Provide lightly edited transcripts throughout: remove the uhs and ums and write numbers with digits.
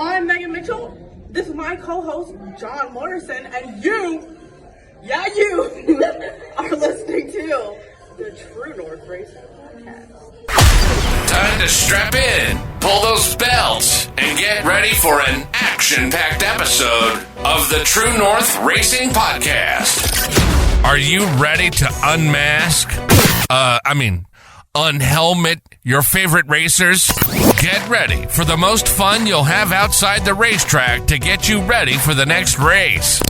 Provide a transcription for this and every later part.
I'm Megan Mitchell. This is my co-host, John Morrison, and you are listening to the True North Racing Podcast. Time to strap in, pull those belts, and get ready for an action-packed episode of the True North Racing Podcast. Are you ready to unhelmet your favorite racers? Get ready for the most fun you'll have outside the racetrack to get you ready for the next race.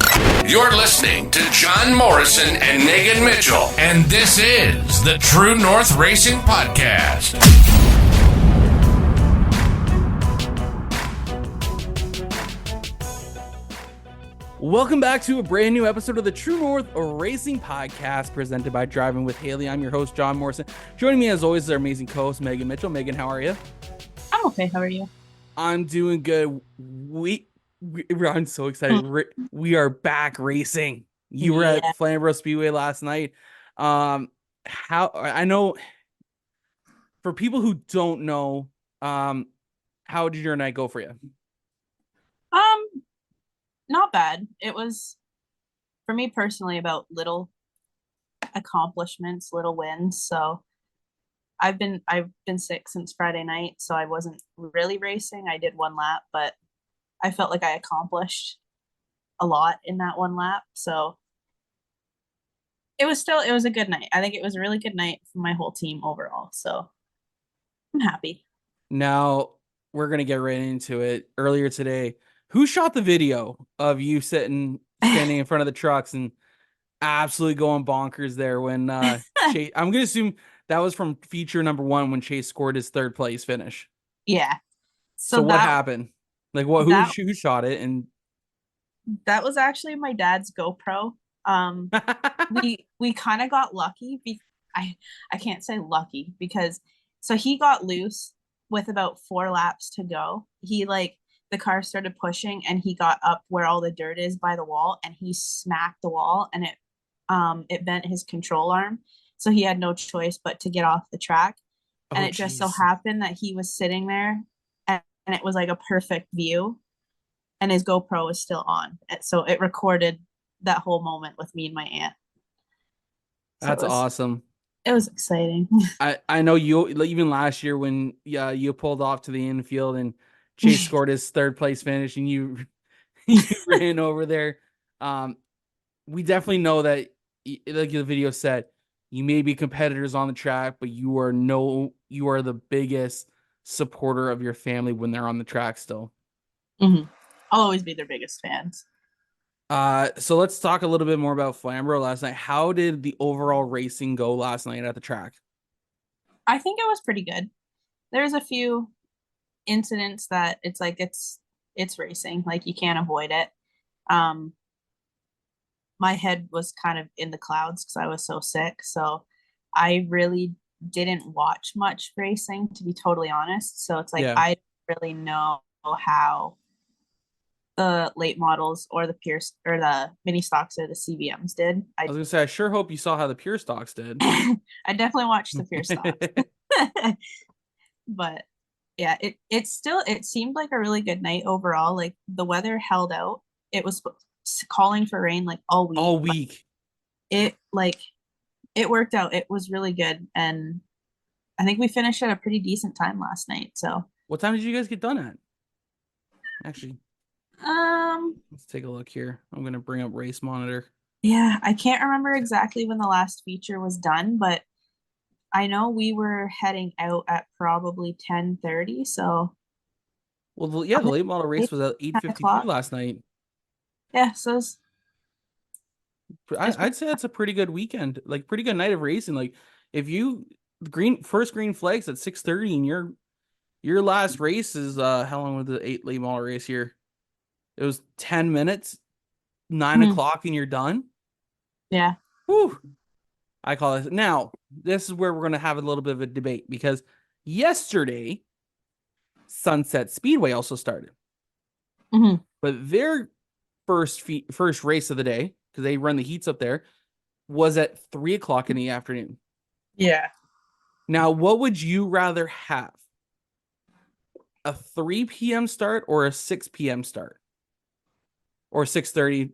You're listening to John Morrison and Megan Mitchell, and this is the True North Racing Podcast. Welcome back to a brand new episode of the True North Racing Podcast presented by Driving With Hailey. I'm your host, John Morrison. Joining me as always is our amazing co-host, Megan Mitchell. Megan, how are you? I'm okay. How are you? I'm doing good. I'm so excited. We are back racing. You were at Flamborough Speedway last night. How I know for people who don't know, how did your night go for you? Not bad. It was, for me personally, about little accomplishments, little wins. So I've been sick since Friday night, so I wasn't really racing. I did one lap, but I felt like I accomplished a lot in that one lap. So it was a good night. I think it was a really good night for my whole team overall. So I'm happy. Now we're going to get right into it. Earlier today, who shot the video of you standing in front of the trucks and absolutely going bonkers there when Chase, I'm going to assume that was from feature number 1 when Chase scored his third place finish. Yeah. So what happened? Like who shot it? And that was actually my dad's GoPro. We kind of got lucky. I can't say lucky because so he got loose with about 4 laps to go. The car started pushing and he got up where all the dirt is by the wall and he smacked the wall and it bent his control arm. So he had no choice but to get off the track. And it just so happened that he was sitting there and it was like a perfect view and his GoPro was still on. So it recorded that whole moment with me and my aunt. So that's awesome. It was exciting. I know you, even last year when you pulled off to the infield and Chase scored his third place finish and you ran over there. We definitely know that, like the video said, you may be competitors on the track, but you are the biggest supporter of your family when they're on the track still. Mm-hmm. I'll always be their biggest fans. So let's talk a little bit more about Flamborough last night. How did the overall racing go last night at the track? I think it was pretty good. There's a few incidents that it's like it's racing, like you can't avoid it. My head was kind of in the clouds because I was so sick, so I really didn't watch much racing, to be totally honest. So it's like I don't really know how the late models or the Pierce or the mini stocks or the CVMs did. I was gonna say I sure hope you saw how the pure stocks did. I definitely watched the pure stocks. But yeah, it seemed like a really good night overall. Like the weather held out. It was calling for rain like all week. It worked out. It was really good, and I think we finished at a pretty decent time last night. So what time did you guys get done at? Actually, let's take a look here. I'm gonna bring up Race Monitor. Yeah, I can't remember exactly when the last feature was done, but I know we were heading out at probably 10:30. So, well, the late model race was at 8:52 last night. Yeah, so I'd say that's a pretty good weekend, like pretty good night of racing. Like if you first green flags at 6:30 and your last race is how long was the late model race here? It was 10 minutes, 9 o'clock, and you're done. Yeah. Whew. I call it. Now, this is where we're going to have a little bit of a debate because yesterday, Sunset Speedway also started. Mm-hmm. But their first race of the day, because they run the heats up there, was at 3 o'clock in the afternoon. Yeah. Now, what would you rather have? a 3 p.m. start or a 6 p.m. start? Or 6:30?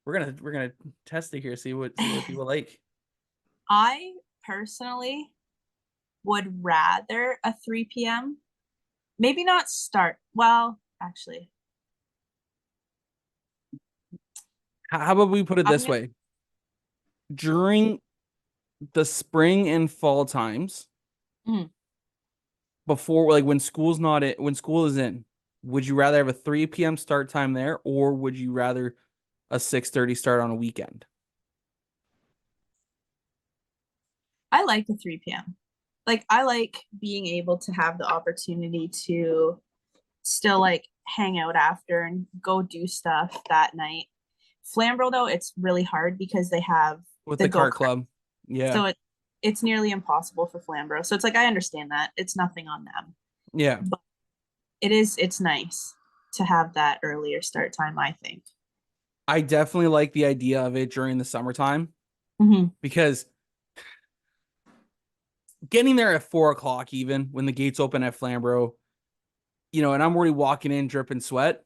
We're gonna test it here, see what people like. I personally would rather a 3 p.m. Maybe not start. Well, actually, How about we put it I'm this gonna, way? During the spring and fall times, Mhm. before like when school is in, would you rather have a 3 p.m. start time there, or would you rather a 6:30 start on a weekend? I like the 3 p.m. Like I like being able to have the opportunity to still like hang out after and go do stuff that night. Flamborough though, it's really hard because they have With the the go cart kart. club. Yeah. So it's nearly impossible for Flamborough. So it's like I understand that. It's nothing on them. Yeah. But it's nice to have that earlier start time, I think. I definitely like the idea of it during the summertime because getting there at 4 o'clock, even when the gates open at Flamborough, and I'm already walking in dripping sweat,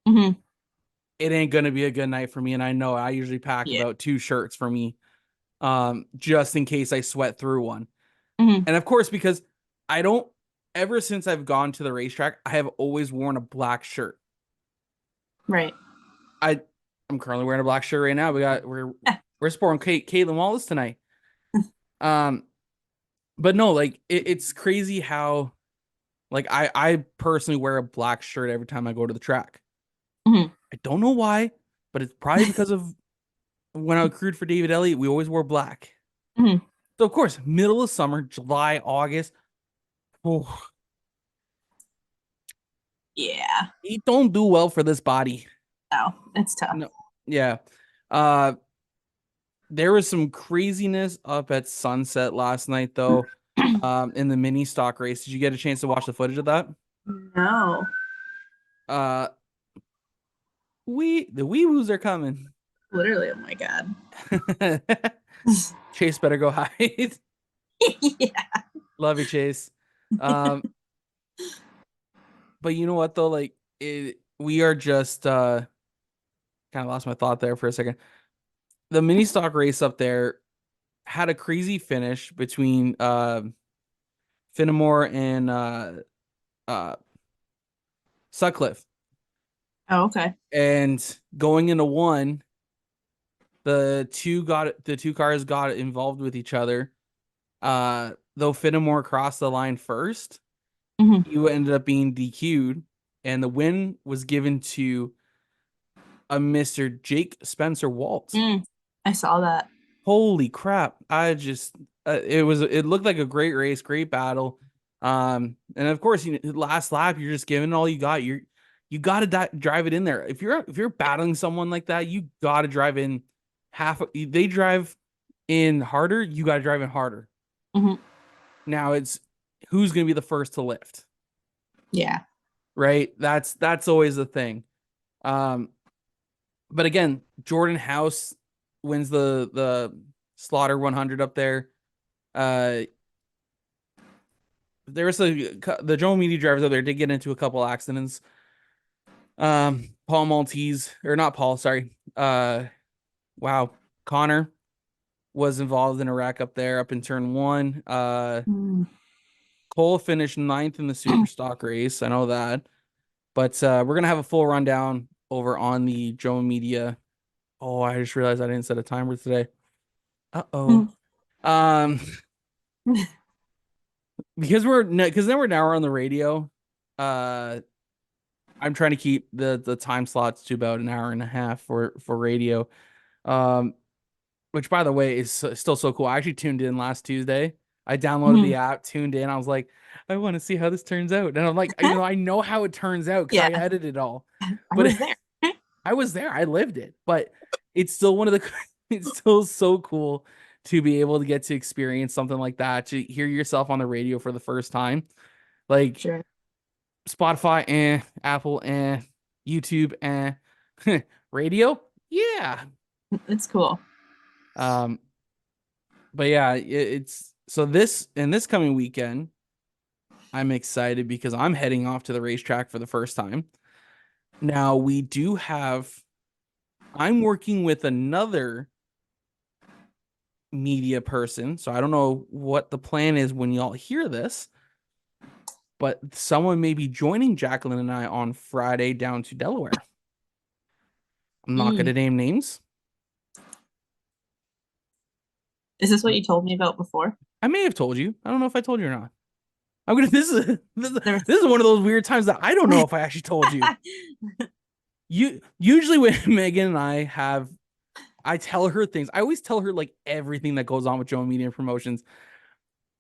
it ain't gonna be a good night for me. And I know I usually pack Yeah. about 2 shirts for me, just in case I sweat through one. Mm-hmm. And of course, because I don't, ever since I've gone to the racetrack, I have always worn a black shirt. Right. I'm currently wearing a black shirt right now. We're supporting Caitlin Wallace tonight. But no, like it's crazy how, like I personally wear a black shirt every time I go to the track. I don't know why, but it's probably because of when I crewed for David Elliott, we always wore black. So of course, middle of summer, July, August, oh, Yeah. it don't do well for this body. No, it's tough. No, yeah. There was some craziness up at Sunset last night, though, in the mini stock race. Did you get a chance to watch the footage of that? No. Uh, the wee woos are coming. Literally, oh my god. Chase better go hide. Yeah. Love you, Chase. But you know what though? Like we are just kind of lost my thought there for a second. The mini stock race up there had a crazy finish between Finnemore and Sutcliffe. Oh, okay. And going into one, the two cars got involved with each other. Though Finnemore crossed the line first, you ended up being DQ'd, and the win was given to a Mr. Jake Spencer Walt. I saw that. Holy crap. I just it looked like a great race, great battle. And of course, last lap you're just giving all you got. You got to drive it in there. If you're battling someone like that, you got to drive in they drive in harder, you got to drive in harder. Now it's who's going to be the first to lift. Yeah. Right? That's always the thing. But again, Jordan House wins the Slaughter 100 up there. There was the Joe Media drivers up there did get into a couple accidents. Paul Maltese, or not Paul, sorry. Connor was involved in a wreck up there up in turn 1. Cole finished 9th in the super stock race. I know that. But we're gonna have a full rundown over on the Joe Media. Oh, I just realized I didn't set a timer today. Uh-oh. Because now we're on the radio. I'm trying to keep the time slots to about an hour and a half for radio. Which by the way is still so cool. I actually tuned in last Tuesday. I downloaded the app, tuned in. I was like, I want to see how this turns out. And I'm like, I know how it turns out because I edited it all. But I was there. I lived it. But it's still it's still so cool to be able to get to experience something like that, to hear yourself on the radio for the first time. Like Spotify, Apple, YouTube, radio. Yeah. It's cool. But yeah, it's So this coming weekend, I'm excited because I'm heading off to the racetrack for the first time. Now I'm working with another media person, so I don't know what the plan is when y'all hear this, but someone may be joining Jacqueline and I on Friday down to Delaware. I'm not going to name names. Is this what you told me about before? I may have told you. I don't know if I told you or not. This is one of those weird times that I don't know if I actually told you. Usually when Megan and I tell her things. I always tell her like everything that goes on with Joe Media Promotions.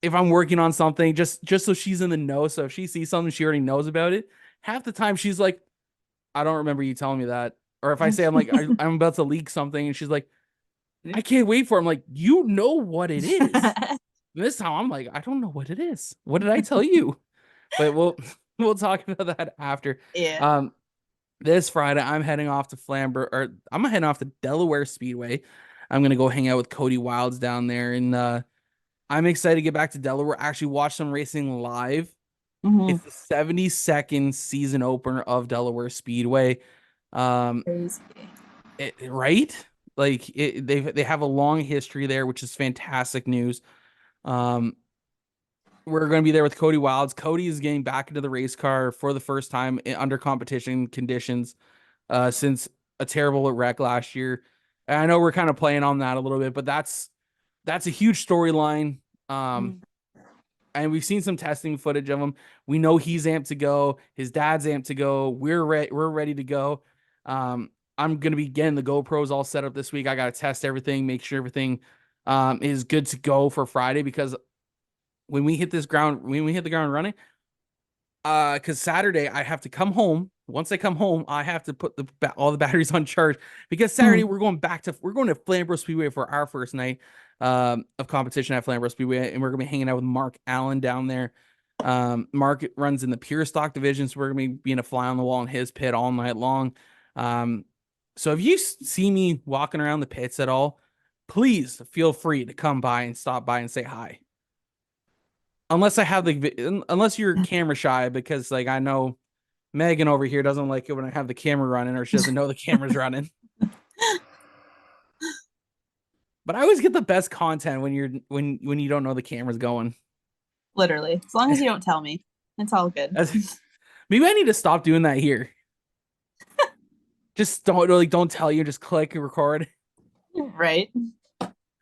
If I'm working on something, just so she's in the know. So if she sees something, she already knows about it. Half the time she's like, I don't remember you telling me that. Or if I say I'm about to leak something and she's like, I can't wait for it. I'm like, you know what it is. This time I'm like, I don't know what it is. What did I tell you? But we'll talk about that after. Yeah. This Friday I'm heading off to I'm heading off to Delaware Speedway. I'm gonna go hang out with Cody Wilds down there, and I'm excited to get back to Delaware. Actually, watch some racing live. It's the 72nd season opener of Delaware Speedway. Crazy. Right? Like they have a long history there, which is fantastic news. We're going to be there with Cody Wilds. Cody is getting back into the race car for the first time under competition conditions since a terrible wreck last year. And I know we're kind of playing on that a little bit, but that's a huge storyline. And we've seen some testing footage of him. We know he's amped to go. His dad's amped to go. We're ready to go. I'm going to be getting the GoPros all set up this week. I got to test everything, make sure everything is good to go for Friday, because when we hit the ground running, because Saturday I have to come home. Once I come home, I have to put all the batteries on charge, because Saturday we're going to Flamborough Speedway for our first night of competition at Flamborough Speedway, and we're gonna be hanging out with Mark Allen down there. Mark runs in the pure stock division, so we're gonna be being a fly on the wall in his pit all night long. So if you see me walking around the pits at all, please feel free to come by and stop by and say hi. Unless unless you're camera shy, because like I know Megan over here doesn't like it when I have the camera running, or she doesn't know the camera's running. But I always get the best content when you don't know the camera's going. Literally, as long as you don't tell me, it's all good. Maybe I need to stop doing that here. Just don't tell you. Just click and record. Right.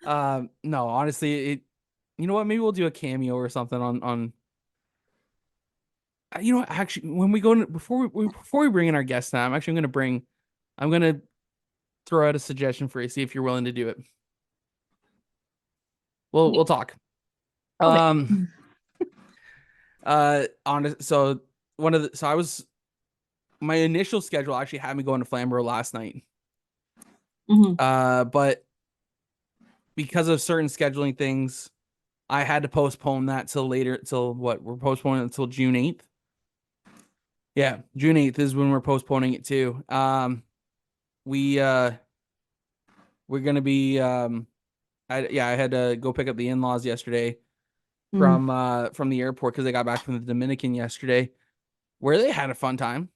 No, honestly, you know what? Maybe we'll do a cameo or something on. You know, actually, when we go before we bring in our guest now, I'm gonna throw out a suggestion for you. See if you're willing to do it. We'll talk. Okay. My initial schedule actually had me going to Flamborough last night. Mm-hmm. But because of certain scheduling things, I had to postpone that we're postponing it until June 8th. Yeah, June 8th is when we're postponing it to. We're gonna be I had to go pick up the in-laws yesterday from the airport, because they got back from the Dominican yesterday, where they had a fun time,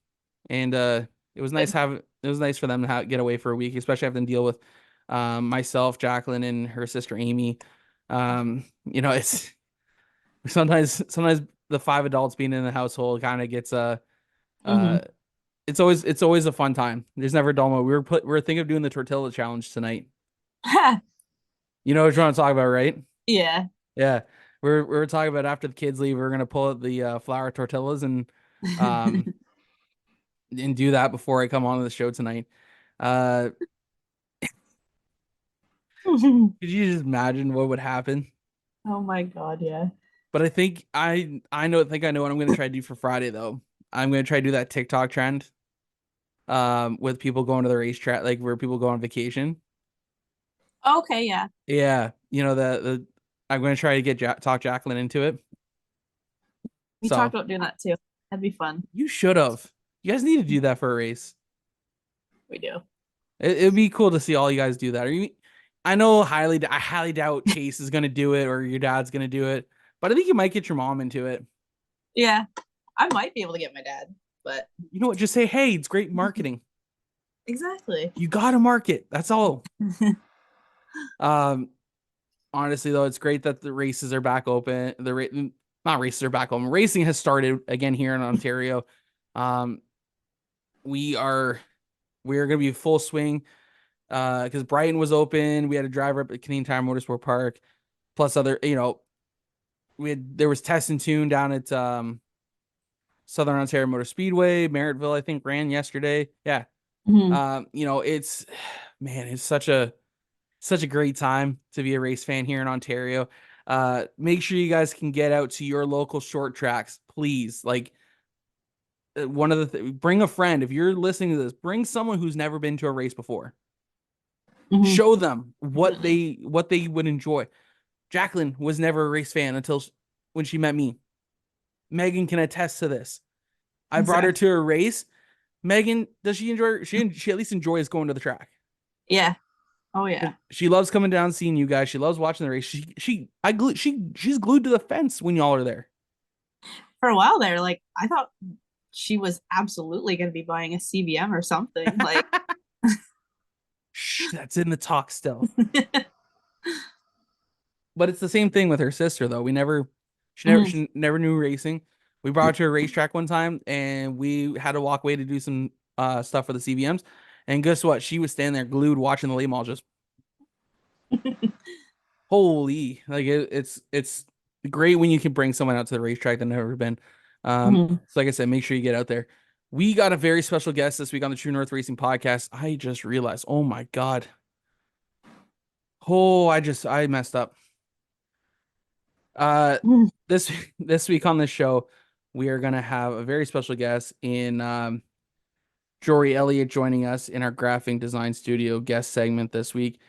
and it was nice for them to get away for a week, especially having to deal with myself, Jacqueline, and her sister Amy. You know, it's sometimes the 5 adults being in the household kind of gets it's always a fun time. There's never a dull moment. We were thinking of doing the tortilla challenge tonight. You know what you're trying to talk about, right? Yeah. Yeah. We're talking about after the kids leave, we're gonna pull out the flour tortillas and and do that before I come on to the show tonight. Could you just imagine what would happen? Oh my God, yeah. But I think I know what I'm gonna try to do for Friday though. I'm gonna try to do that TikTok trend with people going to the racetrack, like where people go on vacation. Okay, yeah. Yeah, you know the I'm gonna try to get talk Jacqueline into it. We talked about doing that too. That'd be fun. You should have. You guys need to do that for a race. We do. It'd be cool to see all you guys do that. I know I highly doubt Chase is gonna do it or your dad's gonna do it, but I think you might get your mom into it. Yeah, I might be able to get my dad, but You know what? Just say, hey, it's great marketing. exactly. You gotta market. That's all. Um, honestly though, it's great that the races are back open. Not races are back open. Racing has started again here in Ontario. Um, we are gonna be full swing. Because Brighton was open. We had a driver up at Canadian Tire Motorsport Park, plus other, there was Test and Tune down at Southern Ontario Motor Speedway. Merrittville, I think, ran yesterday. Yeah. Mhm. It's man, it's such a great time to be a race fan here in Ontario. Make sure you guys can get out to your local short tracks, please. Like one of bring a friend. If you're listening to this, bring someone who's never been to a race before. Mhm. Show them what they would enjoy. Jacqueline was never a race fan until when she met me. Megan can attest to this. I brought her to a race. Megan, does she enjoy? She at least enjoys going to the track. Yeah. Oh yeah. She loves coming down, seeing you guys. She loves watching the race. She's glued to the fence when y'all are there. For a while there, like I thought she was absolutely going to be buying a CBM or something. Like, Shh, that's in the talk still. But it's the same thing with her sister, though. She never knew racing. We brought her to a racetrack one time, and we had to walk away to do some stuff for the CVMs. And guess what? She was standing there glued watching the late model. Just holy, like it's great when you can bring someone out to the racetrack that never been. So like I said, make sure you get out there. We got a very special guest this week on the True North Racing podcast. I just realized, oh my god, I messed up. This week on this show, we are gonna have a very special guest in Jory Elliott joining us in our graphic design studio guest segment this week.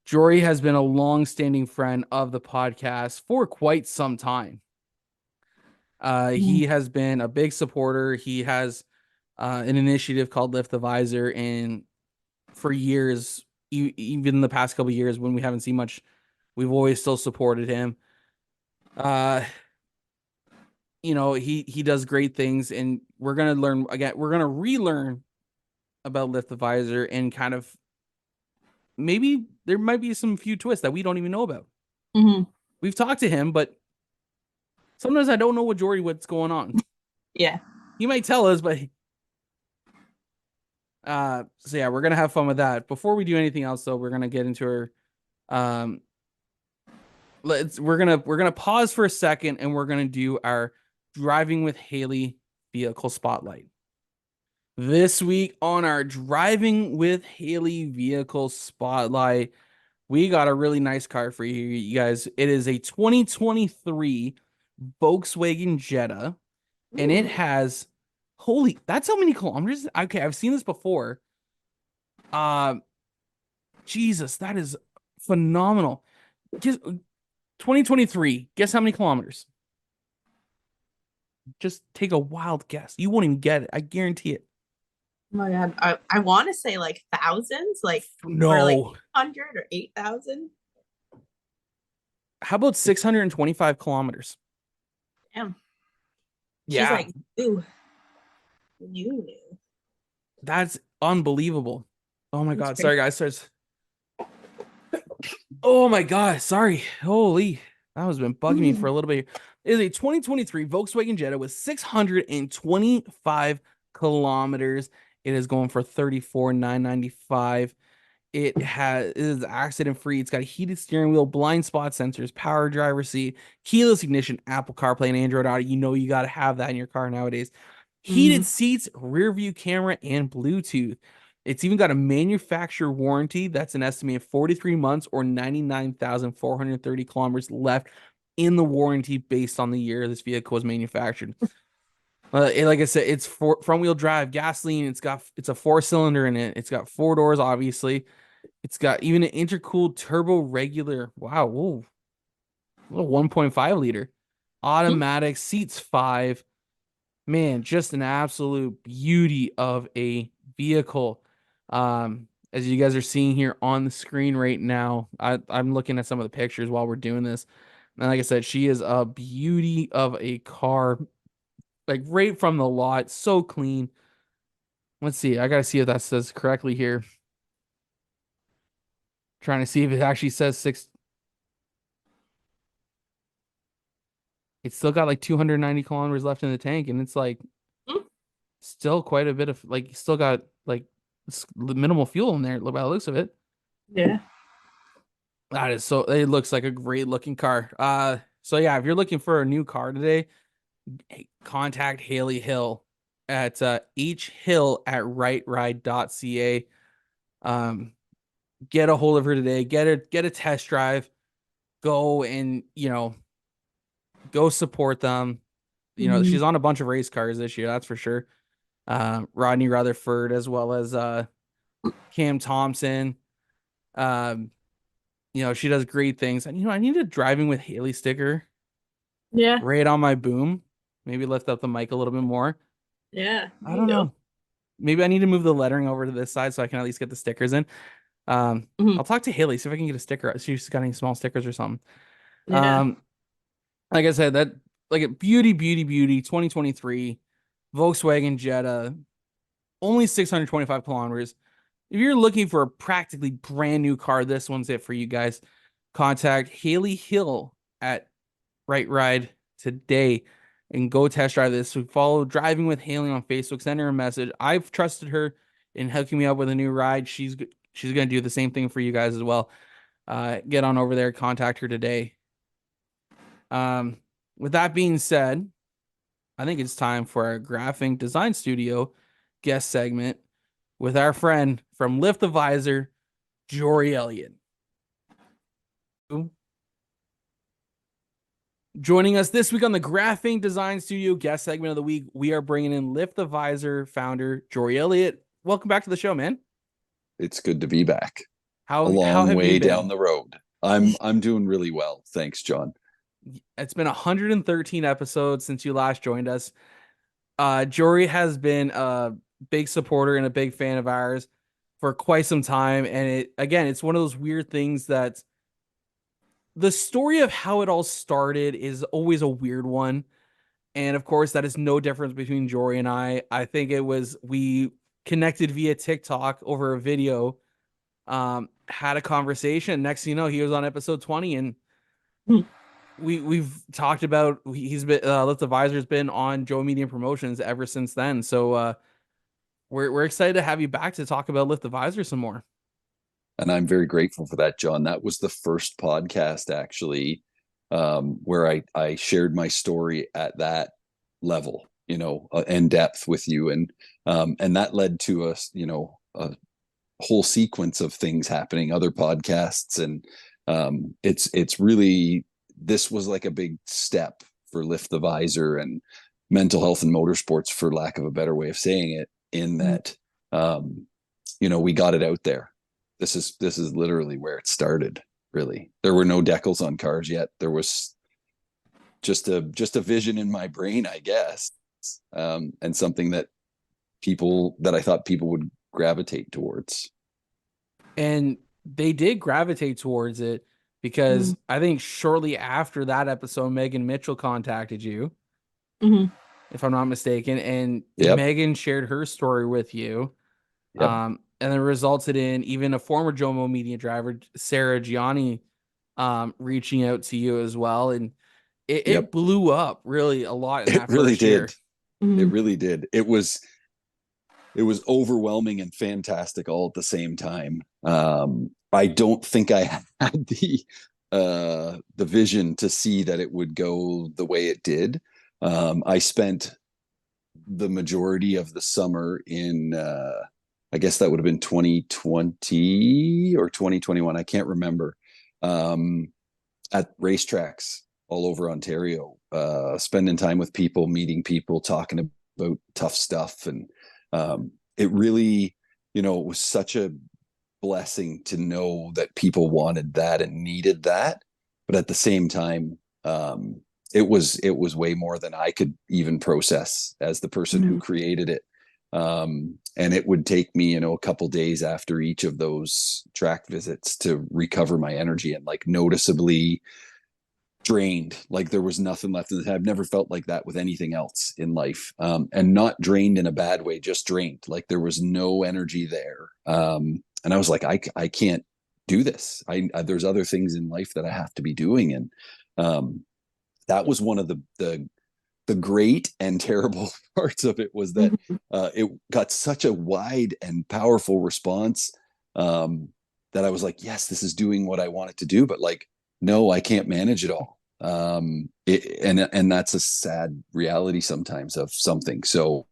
Jory has been a long-standing friend of the podcast for quite some time. He has been a big supporter. He has an initiative called Lift The Visor, and for years, even the past couple of years when we haven't seen much, we've always still supported him. He does great things, and we're gonna learn again. We're gonna relearn about Lift The Visor, and kind of maybe there might be some few twists that we don't even know about. We've talked to him, but sometimes I don't know what's going on. Yeah. He might tell us, but so yeah, we're gonna have fun with that. Before we do anything else, though, we're gonna get into our we're gonna pause for a second, and we're gonna do our Driving with Hailey vehicle spotlight. This week on our Driving with Hailey vehicle spotlight, we got a really nice car for you guys. It is a 2023 Volkswagen Jetta, and it has that's how many kilometers. Okay, I've seen this before. Jesus, that is phenomenal. 2023. Guess how many kilometers? Just take a wild guess. You won't even get it. I guarantee it. Oh my god. I want to say like thousands, like No. or like 100 or 8,000. How about 625 kilometers? Damn. Yeah. She's like, ooh, you knew. That's unbelievable. Oh my That's god. great. Sorry, guys. Oh my god. Sorry. Holy. That has been bugging me for a little bit. It is a 2023 Volkswagen Jetta with 625 kilometers. It is going for $34,995. It is accident free. It's got a heated steering wheel, blind spot sensors, power driver seat, keyless ignition, Apple CarPlay, and Android Auto. You know you got to have that in your car nowadays. Heated seats, rear view camera, and Bluetooth. It's even got a manufacturer warranty that's an estimated 43 months or 99,430 kilometers left in the warranty based on the year this vehicle was manufactured. Like I said, it's front wheel drive, gasoline. It's a 4-cylinder in it. It's got 4 doors, obviously. It's got even an intercooled turbo regular. Wow, whoa, a little 1.5 liter automatic, seats 5. Man, just an absolute beauty of a vehicle. as you guys are seeing here on the screen right now. I'm looking at some of the pictures while we're doing this. And like I said, she is a beauty of a car, like right from the lot, so clean. Let's see. I gotta see if that says correctly here. Trying to see if it actually says six. It's still got like 290 kilometers left in the tank, and it's like still quite a bit of like still got like minimal fuel in there by the looks of it. Yeah. That is so it looks like a great looking car. So yeah, if you're looking for a new car today, contact Hailey Hill at hhill@rightride.ca. Get a hold of her today, get a test drive, go and go support them. She's on a bunch of race cars this year, that's for sure. Rodney Rutherford as well as Cam Thompson. She does great things. And I need a Driving with Hailey sticker. Yeah. Right on my boom. Maybe lift up the mic a little bit more. Yeah. I don't know. Maybe I need to move the lettering over to this side so I can at least get the stickers in. I'll talk to Hailey, see if I can get a sticker. See if she's got any small stickers or something. Yeah. Like I said, that like a beauty 2023 Volkswagen Jetta, only 625 kilometers. If you're looking for a practically brand new car, this one's it for you guys. Contact Hailey Hill at Right Ride today and go test drive this. So follow Driving with Hailey on Facebook. Send her a message. I've trusted her in hooking me up with a new ride. She's going to do the same thing for you guys as well. Get on over there. Contact her today. With that being said, I think it's time for our Graphic Design Studio guest segment with our friend from Lift the Visor, Jory Elliott. Joining us this week on the Graphic Design Studio guest segment of the week, we are bringing in Lift the Visor founder, Jory Elliott. Welcome back to the show, man. It's good to be back. How a long have way you been? Down the road. I'm doing really well. Thanks, John. It's been 113 episodes since you last joined us. Jory has been a big supporter and a big fan of ours for quite some time. And it's one of those weird things that the story of how it all started is always a weird one. And of course, that is no difference between Jory and I. I think we connected via TikTok over a video, had a conversation. Next thing you know, he was on episode 20 and we've talked about, he's been, Lift the Visor's been on Joe Medium Promotions ever since then. So, we're excited to have you back to talk about Lift the Visor some more. And I'm very grateful for that, John. That was the first podcast actually, where I shared my story at that level, in depth with you. And that led to a whole sequence of things happening, other podcasts. And it's really, this was like a big step for Lift the Visor and mental health and motorsports, for lack of a better way of saying it, in that, we got it out there. This is literally where it started. Really, there were no decals on cars yet. There was just a vision in my brain, I guess, and something that I thought people would gravitate towards. And they did gravitate towards it because I think shortly after that episode, Megan Mitchell contacted you, if I'm not mistaken, and Megan shared her story with you. And it resulted in even a former Jomo Media driver, Sarah Gianni, reaching out to you as well. And it blew up really a lot in that first year. It really did. It was overwhelming and fantastic all at the same time. I don't think I had the vision to see that it would go the way it did. I spent the majority of the summer in I guess that would have been 2020 or 2021. I can't remember. At racetracks all over Ontario, spending time with people, meeting people, talking about tough stuff. And it really, it was such a blessing to know that people wanted that and needed that. But at the same time, it was way more than I could even process as the person who created it. And it would take me, a couple days after each of those track visits to recover my energy, and like noticeably drained, like there was nothing left in the tank. I've never felt like that with anything else in life, and not drained in a bad way, just drained, like there was no energy there. And I was like, I can't do this. There's other things in life that I have to be doing. And that was one of the great and terrible parts of it, was that it got such a wide and powerful response, that I was like, yes, this is doing what I want it to do, but like, no, I can't manage it all. And that's a sad reality sometimes of something. So,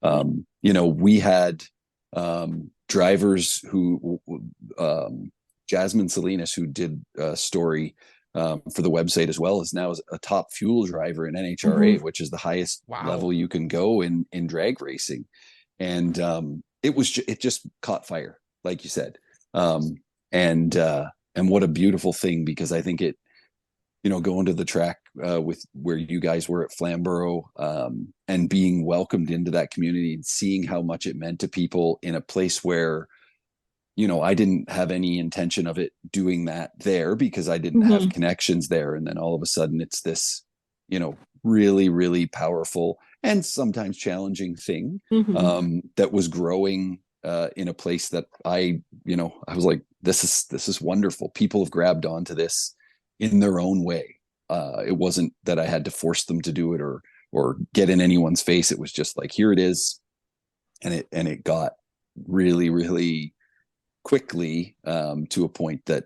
we had drivers who, Jasmine Salinas, who did a story for the website, as well as now is a top fuel driver in NHRA, which is the highest level you can go in drag racing. And it just caught fire, like you said. And what a beautiful thing, because I think it, going to the track with where you guys were at Flamborough, and being welcomed into that community and seeing how much it meant to people in a place where, I didn't have any intention of it doing that there, because I didn't have connections there. And then all of a sudden it's this, really, really powerful and sometimes challenging thing, that was growing in a place that I was like, this is wonderful. People have grabbed onto this in their own way. It wasn't that I had to force them to do it or get in anyone's face. It was just like, here it is. And it got really, really quickly to a point that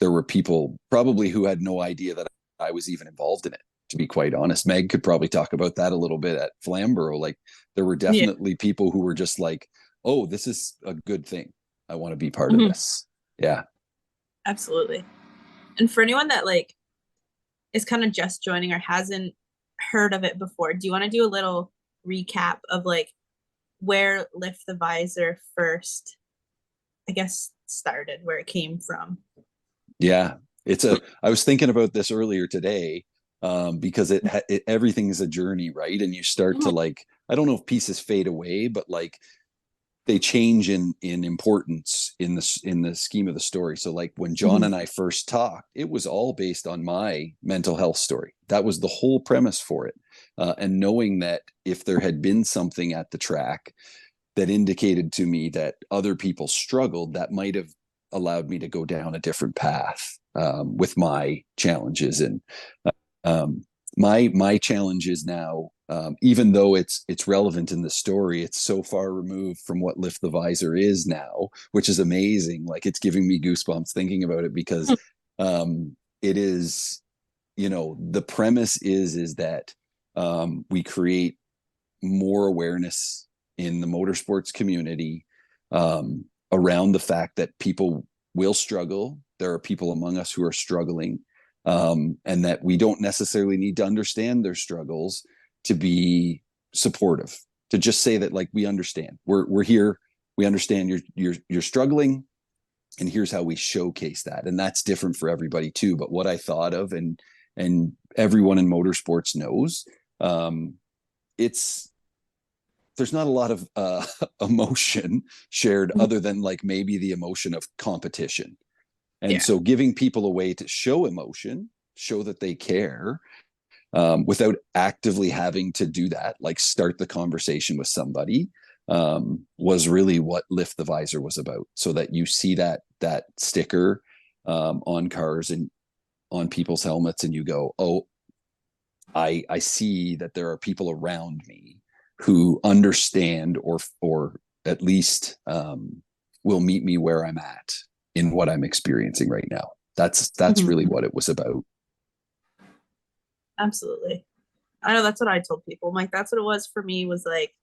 there were people probably who had no idea that I was even involved in it, to be quite honest. Meg could probably talk about that a little bit at Flamborough. Like, there were definitely people who were just like, oh, this is a good thing. I want to be part of this. Yeah. Absolutely. And for anyone that like is kind of just joining or hasn't heard of it before, do you want to do a little recap of like where Lift the Visor first, I guess, started, where it came from? Yeah. I was thinking about this earlier today, because everything's a journey, right? And you start to like, I don't know if pieces fade away, but like they change in importance in the scheme of the story. So like when John and I first talked, it was all based on my mental health story. That was the whole premise for it. And knowing that if there had been something at the track that indicated to me that other people struggled, that might have allowed me to go down a different path with my challenges. And my challenges now, even though it's relevant in the story, it's so far removed from what Lift the Visor is now, which is amazing. Like, it's giving me goosebumps thinking about it, because it is, the premise is that we create more awareness in the motorsports community around the fact that people will struggle. There are people among us who are struggling, and that we don't necessarily need to understand their struggles to be supportive, to just say that, like, we understand, we're here, we understand you're struggling, and here's how we showcase that. And that's different for everybody too. But what I thought of, and everyone in motorsports knows, there's not a lot of emotion shared other than like maybe the emotion of competition. And so giving people a way to show emotion, show that they care, without actively having to do that, like start the conversation with somebody, was really what Lift the Visor was about. So that you see that sticker on cars and on people's helmets, and you go, oh, I see that there are people around me who understand, or at least will meet me where I'm at in what I'm experiencing right now. That's really what it was about. Absolutely. I know that's what I told people. I'm like, that's what it was for me, was like,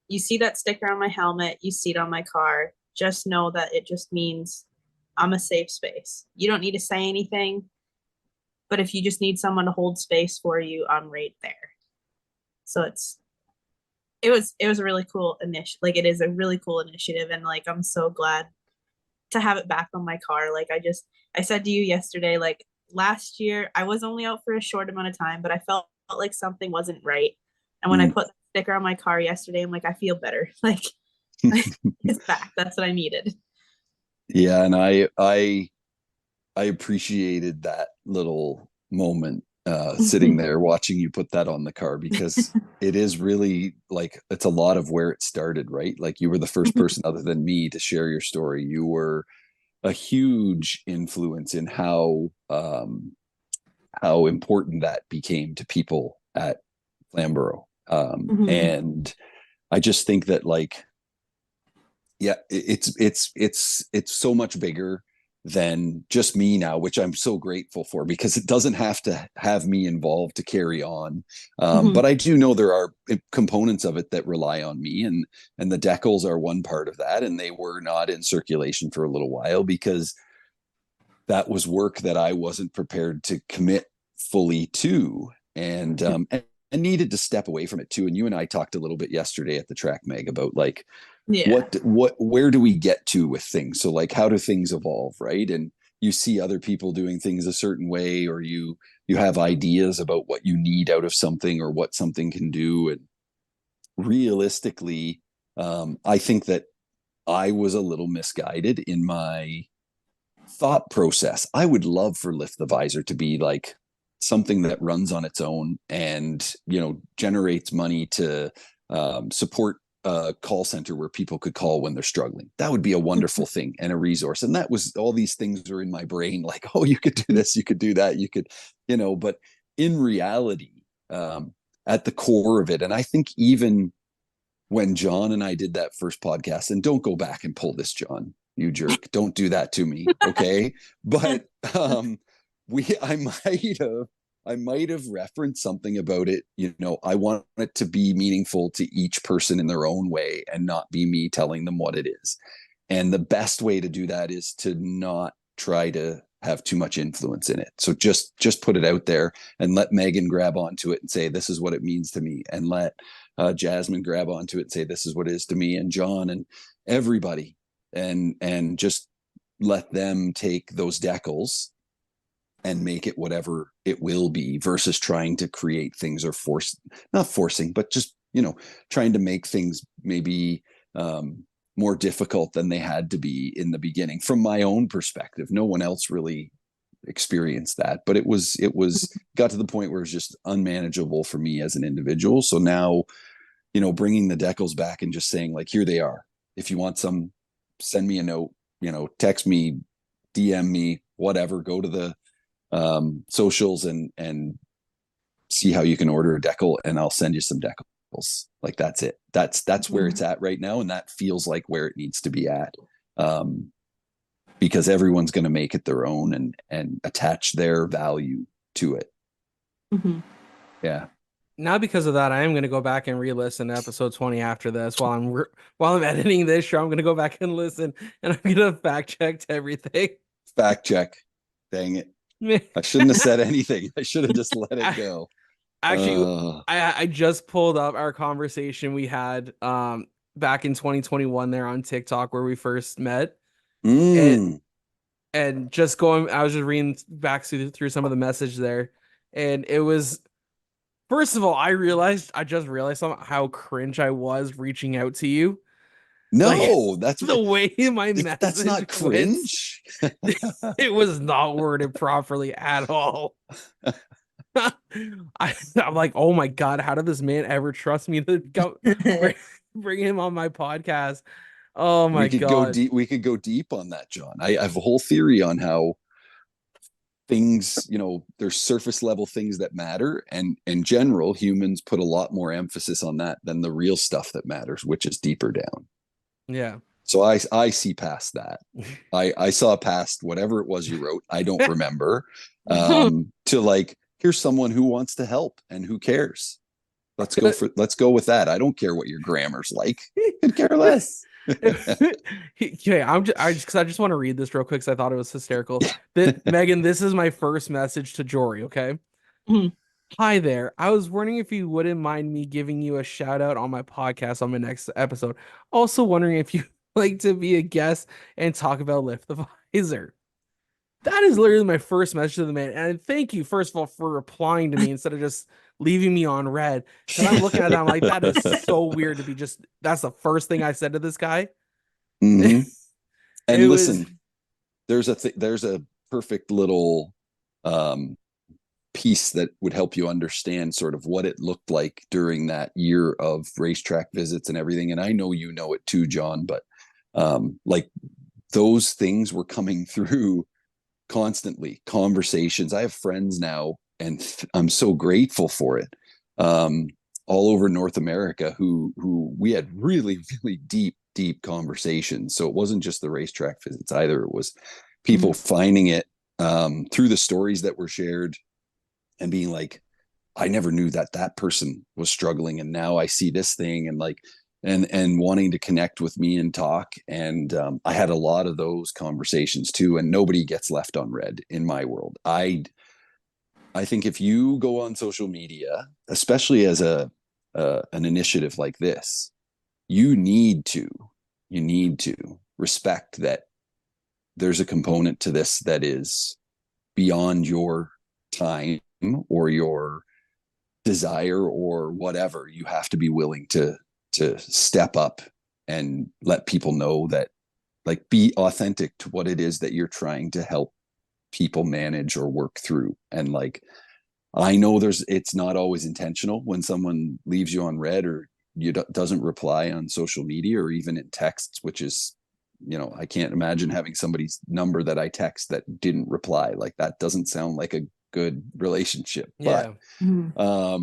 you see that sticker on my helmet, you see it on my car, just know that it just means I'm a safe space. You don't need to say anything, but if you just need someone to hold space for you, I'm right there. So it was a really cool initiative. Like, it is a really cool initiative, and like, I'm so glad to have it back on my car. Like, I said to you yesterday, like, last year I was only out for a short amount of time, but I felt like something wasn't right. And when I put the sticker on my car yesterday. I'm like, I feel better. Like it's back. That's what I needed. Yeah, and I appreciated that little moment sitting there watching you put that on the car, because it is really like, it's a lot of where it started, right? Like you were the first person other than me to share your story. You were a huge influence in how important that became to people at Flamborough. And I just think that, like, yeah, it's so much bigger than just me now, which I'm so grateful for, because it doesn't have to have me involved to carry on. But I do know there are components of it that rely on me, and the decals are one part of that, and they were not in circulation for a little while because that was work that I wasn't prepared to commit fully to, and needed to step away from it too. And you and I talked a little bit yesterday at the Track Mag about, like, where do we get to with things? So, like, how do things evolve, right? And you see other people doing things a certain way, or you have ideas about what you need out of something or what something can do. And realistically, I think that I was a little misguided in my thought process. I would love for Lift the Visor to be like something that runs on its own and, generates money to support a call center where people could call when they're struggling. That would be a wonderful thing and a resource. And that was, all these things are in my brain, like, oh, you could do this, you could do that, you could, but in reality, at the core of it, and I think even when John and I did that first podcast, and don't go back and pull this, John, you jerk, don't do that to me. Okay. But I might have referenced something about it. I want it to be meaningful to each person in their own way and not be me telling them what it is. And the best way to do that is to not try to have too much influence in it. So just put it out there and let Megan grab onto it and say, this is what it means to me. And let Jasmine grab onto it and say, this is what it is to me, and John and everybody. And just let them take those decals and make it whatever it will be, versus trying to create things or not forcing, but just, trying to make things maybe more difficult than they had to be in the beginning. From my own perspective, no one else really experienced that, but it was got to the point where it's just unmanageable for me as an individual. So now, bringing the decals back and just saying, like, here they are. If you want some, send me a note, text me, DM me, whatever, go to the socials and see how you can order a decal, and I'll send you some decals. Like, that's it. That's where it's at right now. And that feels like where it needs to be at. Because everyone's going to make it their own and attach their value to it. Yeah. Now, because of that, I am going to go back and re-listen to episode 20 after this. While I'm editing this show, I'm going to go back and listen, and I'm going to fact check everything. Fact check. Dang it. I shouldn't have said anything. I should have just let it go. Actually, I just pulled up our conversation we had back in 2021 there on TikTok, where we first met. And just I was just reading back through some of the message there, and it was, first of all, I just realized how cringe I was reaching out to you. No, like, that's the way my message. That's not cringe. It was not worded properly at all. I'm like, oh my God, how did this man ever trust me to go bring him on my podcast? Oh my God. We could go deep on that, John. I have a whole theory on how things, there's surface level things that matter. And in general, humans put a lot more emphasis on that than the real stuff that matters, which is deeper down. Yeah. So I see past that. I saw past whatever it was you wrote. I don't remember. To like, here's someone who wants to help and who cares. Let's go with that. I don't care what your grammar's like. Could care less. Okay, I just want to read this real quick because I thought it was hysterical. Megan, this is my first message to Jory. Okay. Hi there. I was wondering if you wouldn't mind me giving you a shout out on my podcast on my next episode. Also wondering if you'd like to be a guest and talk about Lift the Visor. That is literally my first message to the man. And thank you, first of all, for replying to me instead of just leaving me on red. Because I'm looking at that, I'm like, that is so weird to be just, that's the first thing I said to this guy. Mhm. And It listen, there's a perfect little piece that would help you understand sort of what it looked like during that year of racetrack visits and everything. And I know you know it too, John, but like those things were coming through constantly. Conversations. I have friends now, and I'm so grateful for it. All over North America, who we had really, really deep conversations. So it wasn't just the racetrack visits either. It was people finding it through the stories that were shared and being like, I never knew that person was struggling, and now I see this thing, and like, and wanting to connect with me and talk. And I had a lot of those conversations too, and nobody gets left on red in my world. I think if you go on social media, especially as an initiative like this, you need to respect that there's a component to this that is beyond your time or your desire or whatever. You have to be willing to step up and let people know that, like, be authentic to what it is that you're trying to help people manage or work through. And like, I know it's not always intentional when someone leaves you on red or doesn't reply on social media or even in texts, which is, I can't imagine having somebody's number that I text that didn't reply. Like, that doesn't sound like a good relationship. Yeah. But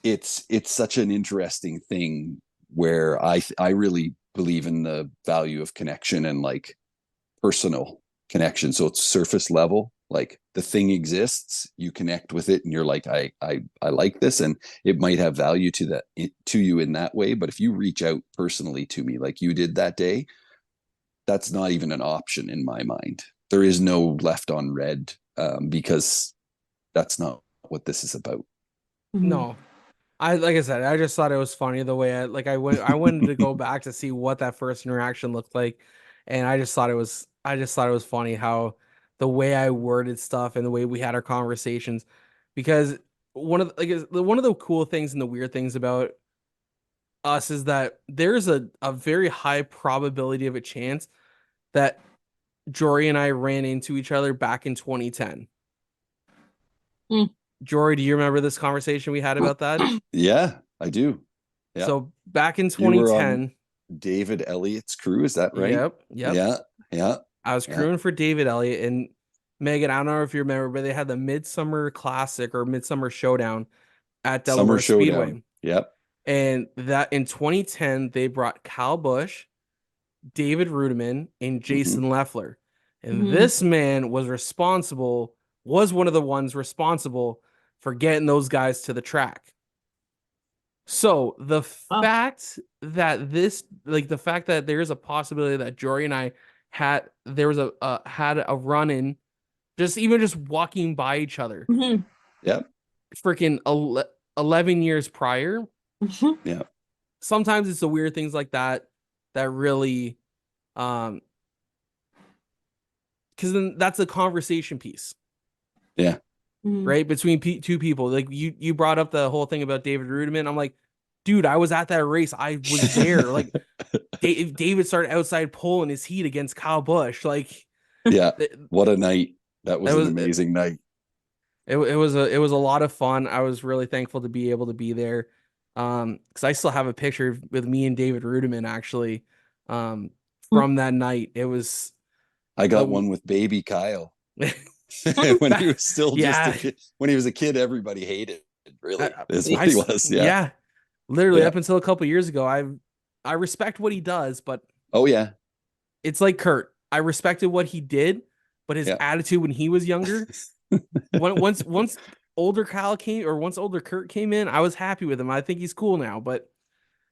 it's such an interesting thing where I really believe in the value of connection and like personal connection. So it's surface level, like the thing exists, you connect with it, and you're like, I like this, and it might have value to you in that way. But if you reach out personally to me like you did that day, that's not even an option in my mind. There is no left on red, because that's not what this is about. No. Like I said, I just thought it was funny the way I wanted to go back to see what that first interaction looked like. And I just thought it was funny how the way I worded stuff and the way we had our conversations, because one of the cool things and the weird things about us is that there's a very high probability of a chance that Jory and I ran into each other back in 2010. Jory, do you remember this conversation we had about that? Yeah, I do. Yeah. So back in You were 2010, on David Elliott's crew, is that right? Yep. Yeah. I was crewing for David Elliott, and Megan, I don't know if you remember, but they had the Midsummer Classic or Midsummer Showdown at Summer Delaware Showdown. Speedway. Yep. And that in 2010, they brought Kyle Busch, David Rudiman, and Jason Leffler. And this man was one of the ones responsible for getting those guys to the track. So the fact that there is a possibility that Jory and I had a run in, just walking by each other. Yep. Freaking 11 years prior. Yeah. Sometimes it's the weird things like that really, because then that's a conversation piece. Yeah. Right, between two people. Like you brought up the whole thing about David Rudiman. I'm like, dude, I was at that race. I was there. Like, David started outside pole in his heat against Kyle Busch. Like, yeah, what a night! That was an amazing night. It was a lot of fun. I was really thankful to be able to be there. Because I still have a picture with me and David Rudiman actually, from that night. It was. I got one with baby Kyle. When he was still just a kid. When he was a kid, everybody hated it, really. Is what he was. Yeah. Literally up until a couple years ago. I respect what he does, but it's like Kurt. I respected what he did, but his attitude when he was younger, once older Kyle came, or once older Kurt came in, I was happy with him. I think he's cool now, but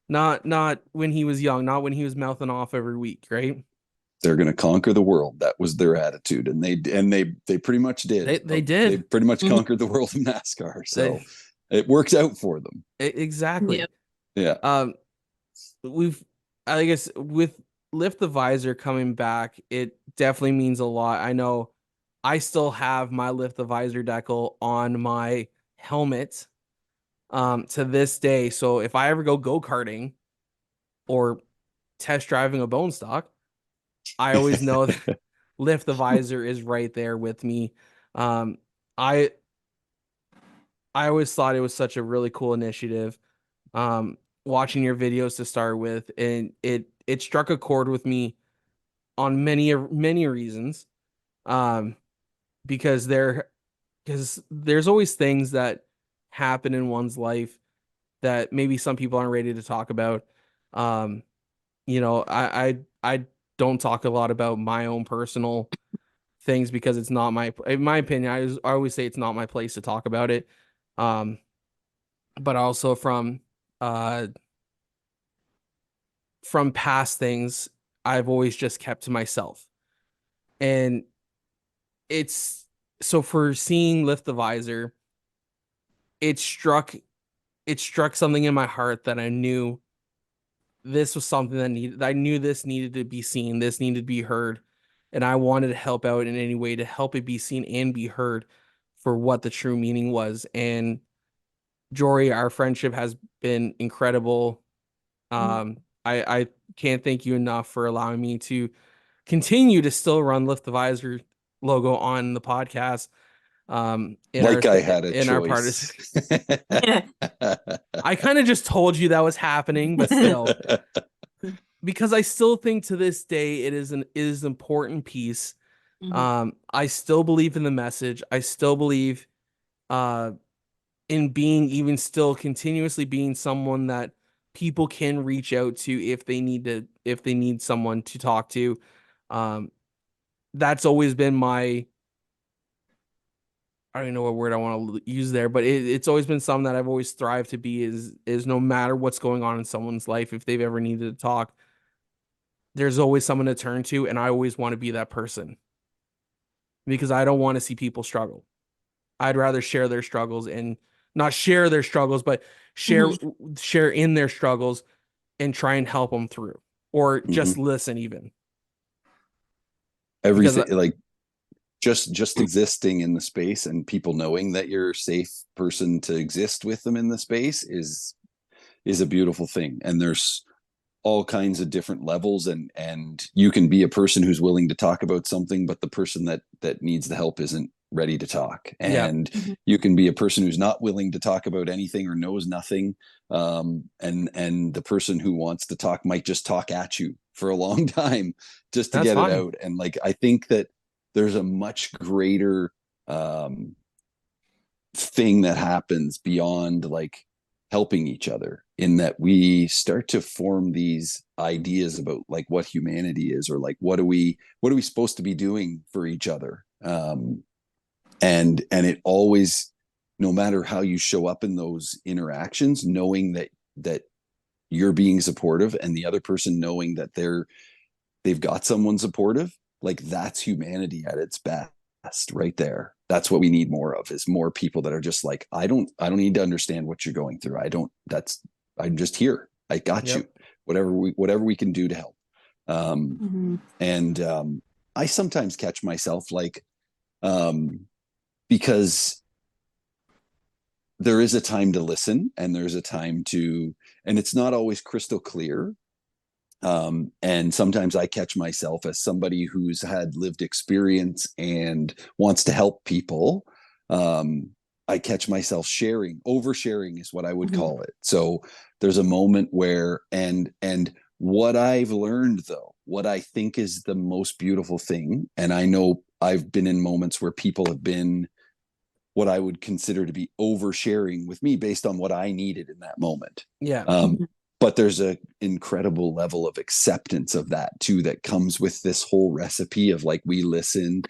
not when he was young, not when he was mouthing off every week, right? They're going to conquer the world. That was their attitude, and they pretty much did. They did. They pretty much conquered the world of NASCAR. So it worked out for them. Exactly. Yeah. I guess with Lift the Visor coming back, it definitely means a lot. I know I still have my Lift the Visor decal on my helmet to this day. So if I ever go karting or test driving a bone stock, I always know that Lift the Visor is right there with me. Um, I I always thought it was such a really cool initiative. Watching your videos to start with, and it struck a chord with me on many reasons. Um, because there's always things that happen in one's life that maybe some people aren't ready to talk about. Um, I don't talk a lot about my own personal things because it's not in my opinion, I always say it's not my place to talk about it. Um, but also from past things, I've always just kept to myself. And it's so for seeing Lift the Visor, it struck something in my heart that I knew this was something I knew this needed to be seen, this needed to be heard, and I wanted to help out in any way to help it be seen and be heard for what the true meaning was. And Jory, our friendship has been incredible. I can't thank you enough for allowing me to continue to still run Lift the Visor logo on the podcast. Like I had a in our part choice. I kind of just told you that was happening, but still, because I still think to this day it is an important piece. I still believe in the message. I still believe in being even still continuously being someone that people can reach out to if they need someone to talk to. That's always been my, I don't even know what word I want to use there, but it's always been something that I've always thrived to be is no matter what's going on in someone's life, if they've ever needed to talk, there's always someone to turn to. And I always want to be that person because I don't want to see people struggle. I'd rather share their struggles and not share their struggles, but share in their struggles and try and help them through or just listen even. Everything like just existing in the space and people knowing that you're a safe person to exist with them in the space is a beautiful thing. And there's all kinds of different levels, and you can be a person who's willing to talk about something, but the person that needs the help isn't ready to talk. And you can be a person who's not willing to talk about anything or knows nothing. And the person who wants to talk might just talk at you for a long time just to get it out. And like, I think that there's a much greater thing that happens beyond like helping each other, in that we start to form these ideas about like what humanity is, or like what are we supposed to be doing for each other. And it always, no matter how you show up in those interactions, knowing that you're being supportive and the other person knowing that they've got someone supportive, like that's humanity at its best right there. That's what we need more of, is more people that are just like, I don't need to understand what you're going through. I'm just here. I got you. Whatever we can do to help. And I sometimes catch myself like, because there is a time to listen and there's a time to, and it's not always crystal clear. And sometimes I catch myself as somebody who's had lived experience and wants to help people. I catch myself oversharing is what I would call it. So there's a moment where, and what I've learned though, what I think is the most beautiful thing, and I know I've been in moments where people have been what I would consider to be oversharing with me based on what I needed in that moment. But there's an incredible level of acceptance of that too, that comes with this whole recipe of like, we listen,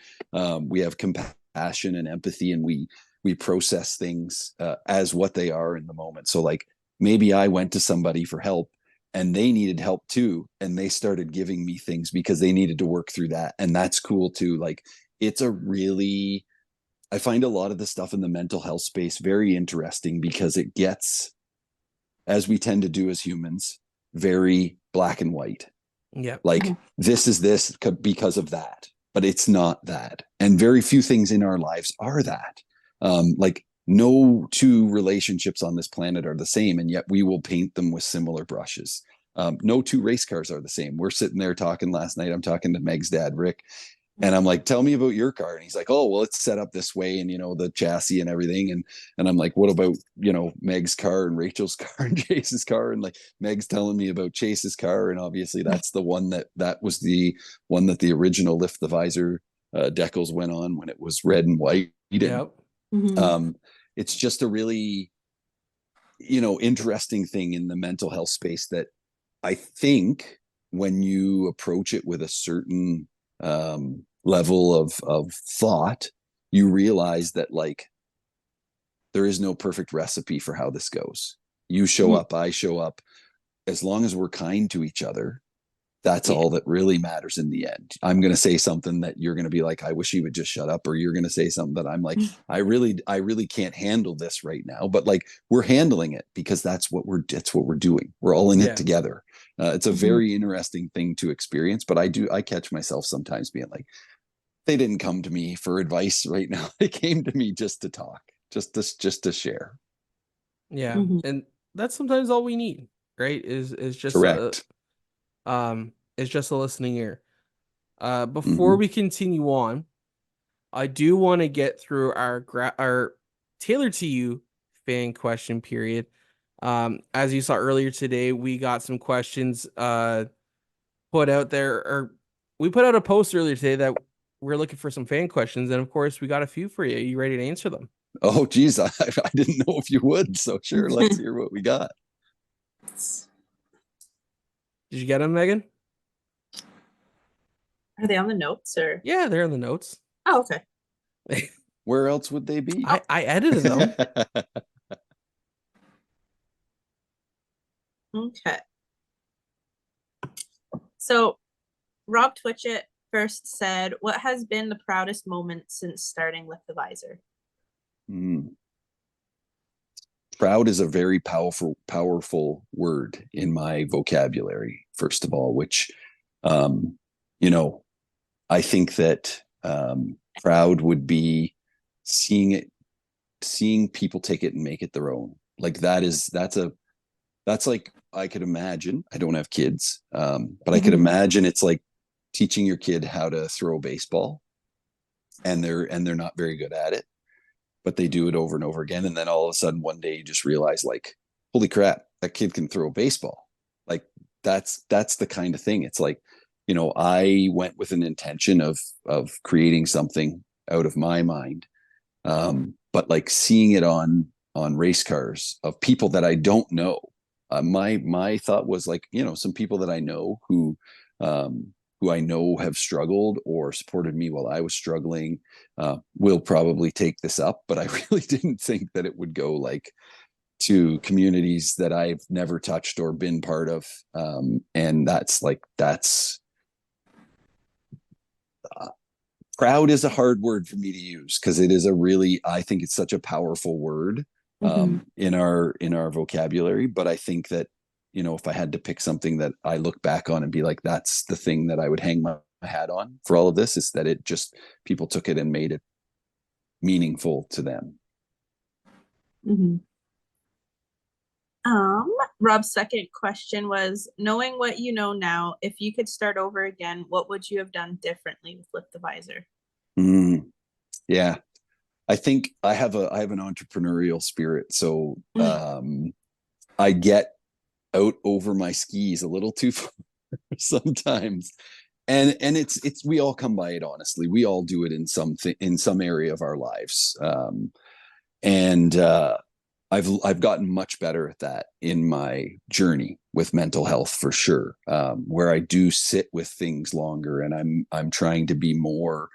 we have compassion and empathy, and we process things as what they are in the moment. So like, maybe I went to somebody for help and they needed help too, and they started giving me things because they needed to work through that. And that's cool too. Like, I find a lot of the stuff in the mental health space very interesting, because it gets, as we tend to do as humans, very black and white. Like, this is this because of that. but it's not that. And very few things in our lives are that. Like no two relationships on this planet are the same, and yet we will paint them with similar brushes. No two race cars are the same. We're sitting there talking last night. I'm talking to Meg's dad, Rick, and I'm like, tell me about your car. And he's like, oh, well, it's set up this way, and the chassis and everything. And I'm like, what about, Meg's car and Rachel's car and Chase's car? And like Meg's telling me about Chase's car. And obviously that's the one that was the one that the original Lift the Visor decals went on when it was red and white. Yep. It's just a really, interesting thing in the mental health space that I think when you approach it with a certain level of thought, you realize that like there is no perfect recipe for how this goes. You show up, I show up. As long as we're kind to each other, that's all that really matters in the end. I'm going to say something that you're going to be like, I wish he would just shut up. Or you're going to say something that I'm like, I really can't handle this right now. But like, we're handling it because that's what we're doing. We're all in it together. It's a very interesting thing to experience, but I catch myself sometimes being like, they didn't come to me for advice right now. They came to me just to talk, just to share. Yeah. And that's sometimes all we need, right? Is just correct. It's just a listening ear. Before we continue on, I do want to get through our tailored to you fan question period. As you saw earlier today, we got some questions put out there, or we put out a post earlier today that we're looking for some fan questions, and of course we got a few for you. Are you ready to answer them? Oh geez, I didn't know if you would, so sure, let's hear what we got. Did you get them, Megan? Are they on the notes or? Yeah, they're in the notes. Oh, okay. Where else would they be? I edited them. Okay. So Rob Twitchett first said, what has been the proudest moment since starting Lift the Visor? Proud is a very powerful word in my vocabulary, first of all, which, I think that proud would be seeing people take it and make it their own. Like that's like, I could imagine, I don't have kids, but I could imagine it's like teaching your kid how to throw a baseball, and they're not very good at it, but they do it over and over again. And then all of a sudden one day you just realize like, holy crap, that kid can throw a baseball. Like that's the kind of thing. It's like, I went with an intention of creating something out of my mind. But like seeing it on race cars of people that I don't know, my thought was like, some people that I know who I know have struggled or supported me while I was struggling, will probably take this up, but I really didn't think that it would go like to communities that I've never touched or been part of. And that's proud is a hard word for me to use because it is I think it's such a powerful word in our vocabulary. But I think that, if I had to pick something that I look back on and be like, that's the thing that I would hang my hat on for all of this, is that it just, people took it and made it meaningful to them. Rob's second question was, knowing what you know now, if you could start over again, what would you have done differently with Lift the Visor? Yeah, I think I have an entrepreneurial spirit, so I get out over my skis a little too far sometimes, and it's we all come by it, honestly. We all do it in some area of our lives, and I've gotten much better at that in my journey with mental health, for sure. Where I do sit with things longer, and I'm trying to be more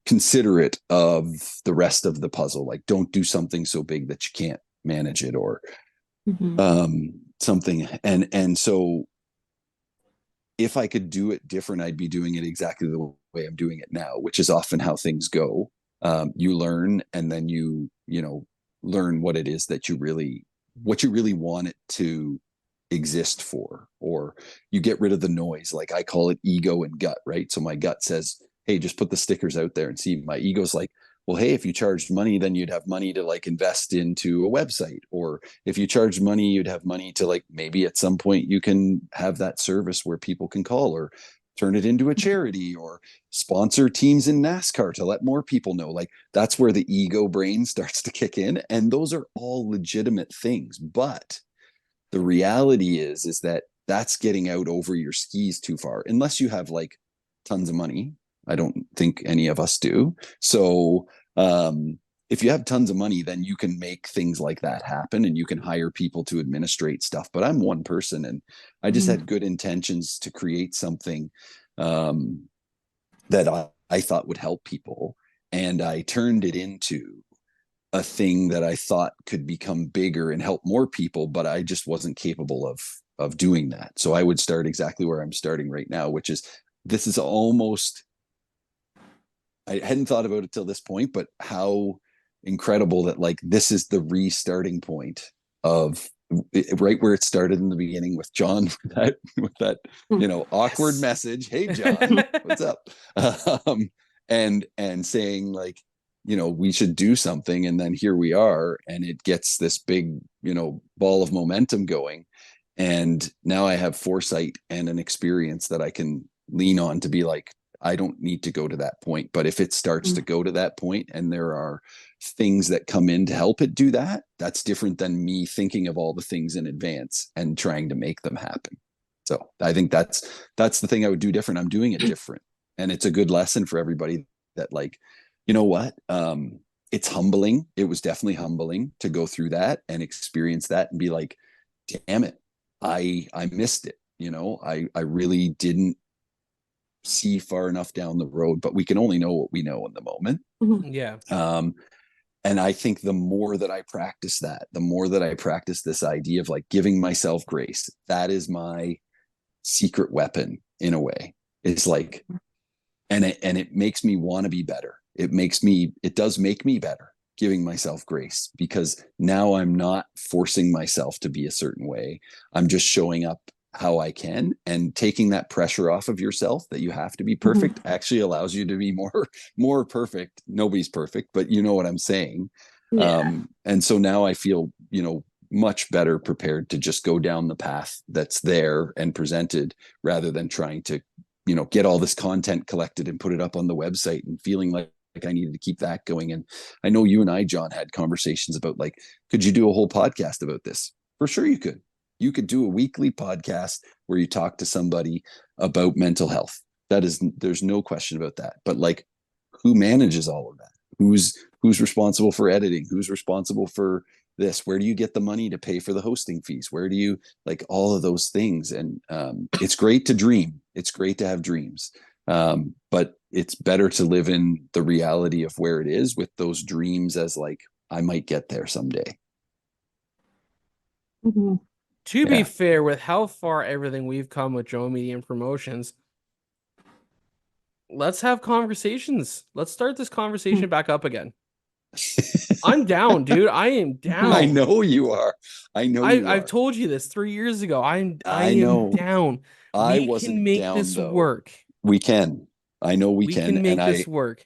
considerate of the rest of the puzzle. Like, don't do something so big that you can't manage it, or something. And so if I could do it different, I'd be doing it exactly the way I'm doing it now, which is often how things go. You learn, and then you learn what it is that you really want it to exist for, or you get rid of the noise. Like I call it ego and gut, right? So my gut says, hey, just put the stickers out there and see. My ego's like, well, hey, if you charged money, then you'd have money to like invest into a website. Or if you charged money, you'd have money to like, maybe at some point you can have that service where people can call, or turn it into a charity, or sponsor teams in NASCAR to let more people know. Like, that's where the ego brain starts to kick in. And those are all legitimate things. But the reality is that that's getting out over your skis too far, unless you have like tons of money. I don't think any of us do. So if you have tons of money, then you can make things like that happen, and you can hire people to administrate stuff. But I'm one person, and I just had good intentions to create something that I thought would help people. And I turned it into a thing that I thought could become bigger and help more people, but I just wasn't capable of doing that. So I would start exactly where I'm starting right now, which is, this is almost, I hadn't thought about it till this point, but how incredible that like this is the restarting point of right where it started in the beginning with John, with that awkward message. Hey John, what's up? And saying like, we should do something. And then here we are, and it gets this big, ball of momentum going. And now I have foresight and an experience that I can lean on to be like, I don't need to go to that point. But if it starts to go to that point and there are things that come in to help it do that, that's different than me thinking of all the things in advance and trying to make them happen. So I think that's the thing I would do different. I'm doing it different. And it's a good lesson for everybody that like, you know what? It's humbling. It was definitely humbling to go through that and experience that and be like, damn it, I missed it. I really didn't see far enough down the road, but we can only know what we know in the moment. Yeah. And I think the more that I practice that, the more that I practice this idea of like giving myself grace, that is my secret weapon in a way. It's like, and it makes me want to be better. It does make me better, giving myself grace, because now I'm not forcing myself to be a certain way. I'm just showing up how I can, and taking that pressure off of yourself that you have to be perfect actually allows you to be more perfect. Nobody's perfect, but you know what I'm saying. Yeah. And so now I feel, much better prepared to just go down the path that's there and presented, rather than trying to, get all this content collected and put it up on the website and feeling like I needed to keep that going. And I know you and I, John, had conversations about like, could you do a whole podcast about this? For sure you could. You could do a weekly podcast where you talk to somebody about mental health. There's no question about that. But like, who manages all of that? Who's responsible for editing? Who's responsible for this? Where do you get the money to pay for the hosting fees? Where do you, like, all of those things? And it's great to dream. It's great to have dreams. But it's better to live in the reality of where it is, with those dreams as like, I might get there someday. To be fair, with how far everything we've come with Joe Media and Promotions, let's have conversations. Let's start this conversation back up again. I'm down, dude. I am down. I know you are. I've told you this 3 years ago. I know. am down. I We can make this though. work. We can. I know we can. We can make this work.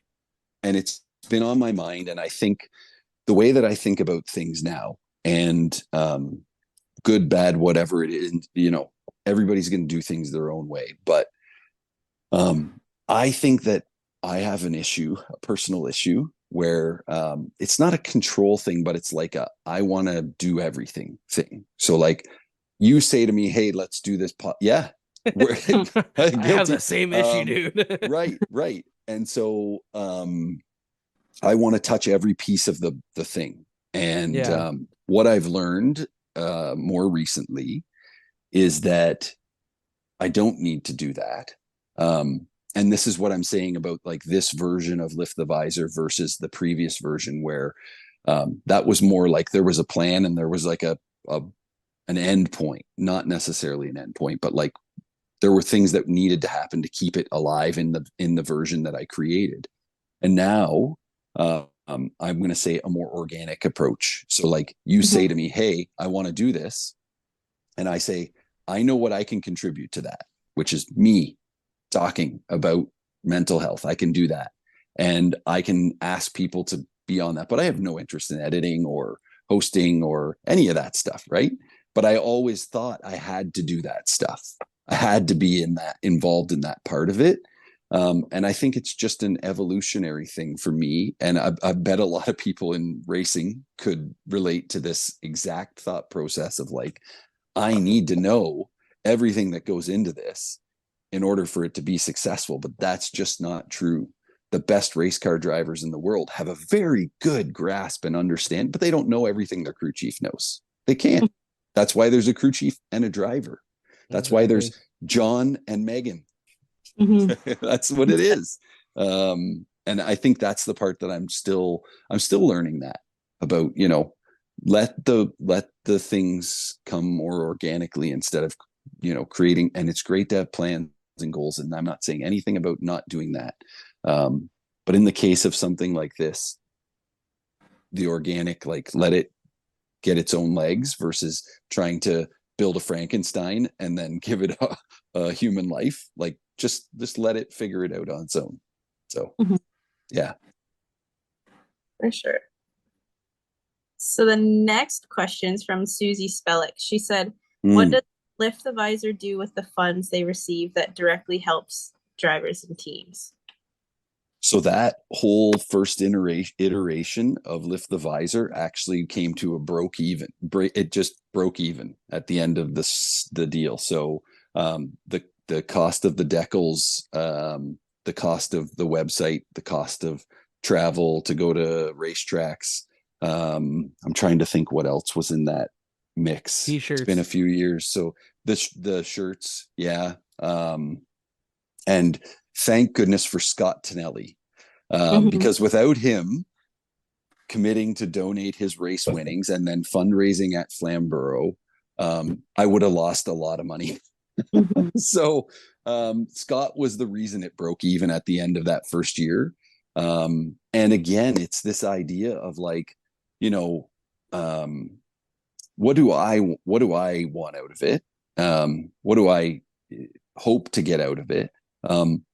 And it's been on my mind. And I think the way that I think about things now, and good, bad, whatever it is, everybody's going to do things their own way. But I think that I have a personal issue, where it's not a control thing, but it's like I want to do everything thing. So like, you say to me, hey, let's do this. Yeah. I have the same issue, dude. Right. And so I want to touch every piece of the thing. And what I've learned more recently is that I don't need to do that. And this is what I'm saying about like this version of Lift the Visor versus the previous version, where that was more like there was a plan and there was like an end point, not necessarily an end point, but like there were things that needed to happen to keep it alive in the version that I created. And now I'm going to say a more organic approach. So like you say to me, hey, I want to do this. And I say, I know what I can contribute to that, which is me talking about mental health. I can do that. And I can ask people to be on that, but I have no interest in editing or hosting or any of that stuff. Right. But I always thought I had to do that stuff. I had to be involved in that part of it. And I think it's just an evolutionary thing for me. And I bet a lot of people in racing could relate to this exact thought process of like, I need to know everything that goes into this in order for it to be successful. But that's just not true. The best race car drivers in the world have a very good grasp and understand, but they don't know everything their crew chief knows. They can't. That's why there's a crew chief and a driver. That's why there's John and Megan. That's what it is. And I think that's the part that I'm still learning that about, you know, let the things come more organically instead of, you know, creating. And it's great to have plans and goals. And I'm not saying anything about not doing that. But in the case of something like this, the organic, like, let it get its own legs versus trying to build a Frankenstein and then give it a human life. Like, just let it figure it out on its own. So yeah, for sure. So the next question is from Susie Spellick. She said, what does Lift the Visor do with the funds they receive that directly helps drivers and teams? So that whole first iteration of Lift the Visor actually came to a it just broke even at the end of the deal. So the cost of the decals, the cost of the website, the cost of travel to go to racetracks. I'm trying to think what else was in that mix. T-shirts. It's been a few years. So the shirts, yeah. And thank goodness for Scott Tonelli, because without him committing to donate his race winnings and then fundraising at Flamborough, I would have lost a lot of money. So Scott was the reason it broke even at the end of that first year. And again, it's this idea of like, you know, what do I want out of it? What do I hope to get out of it?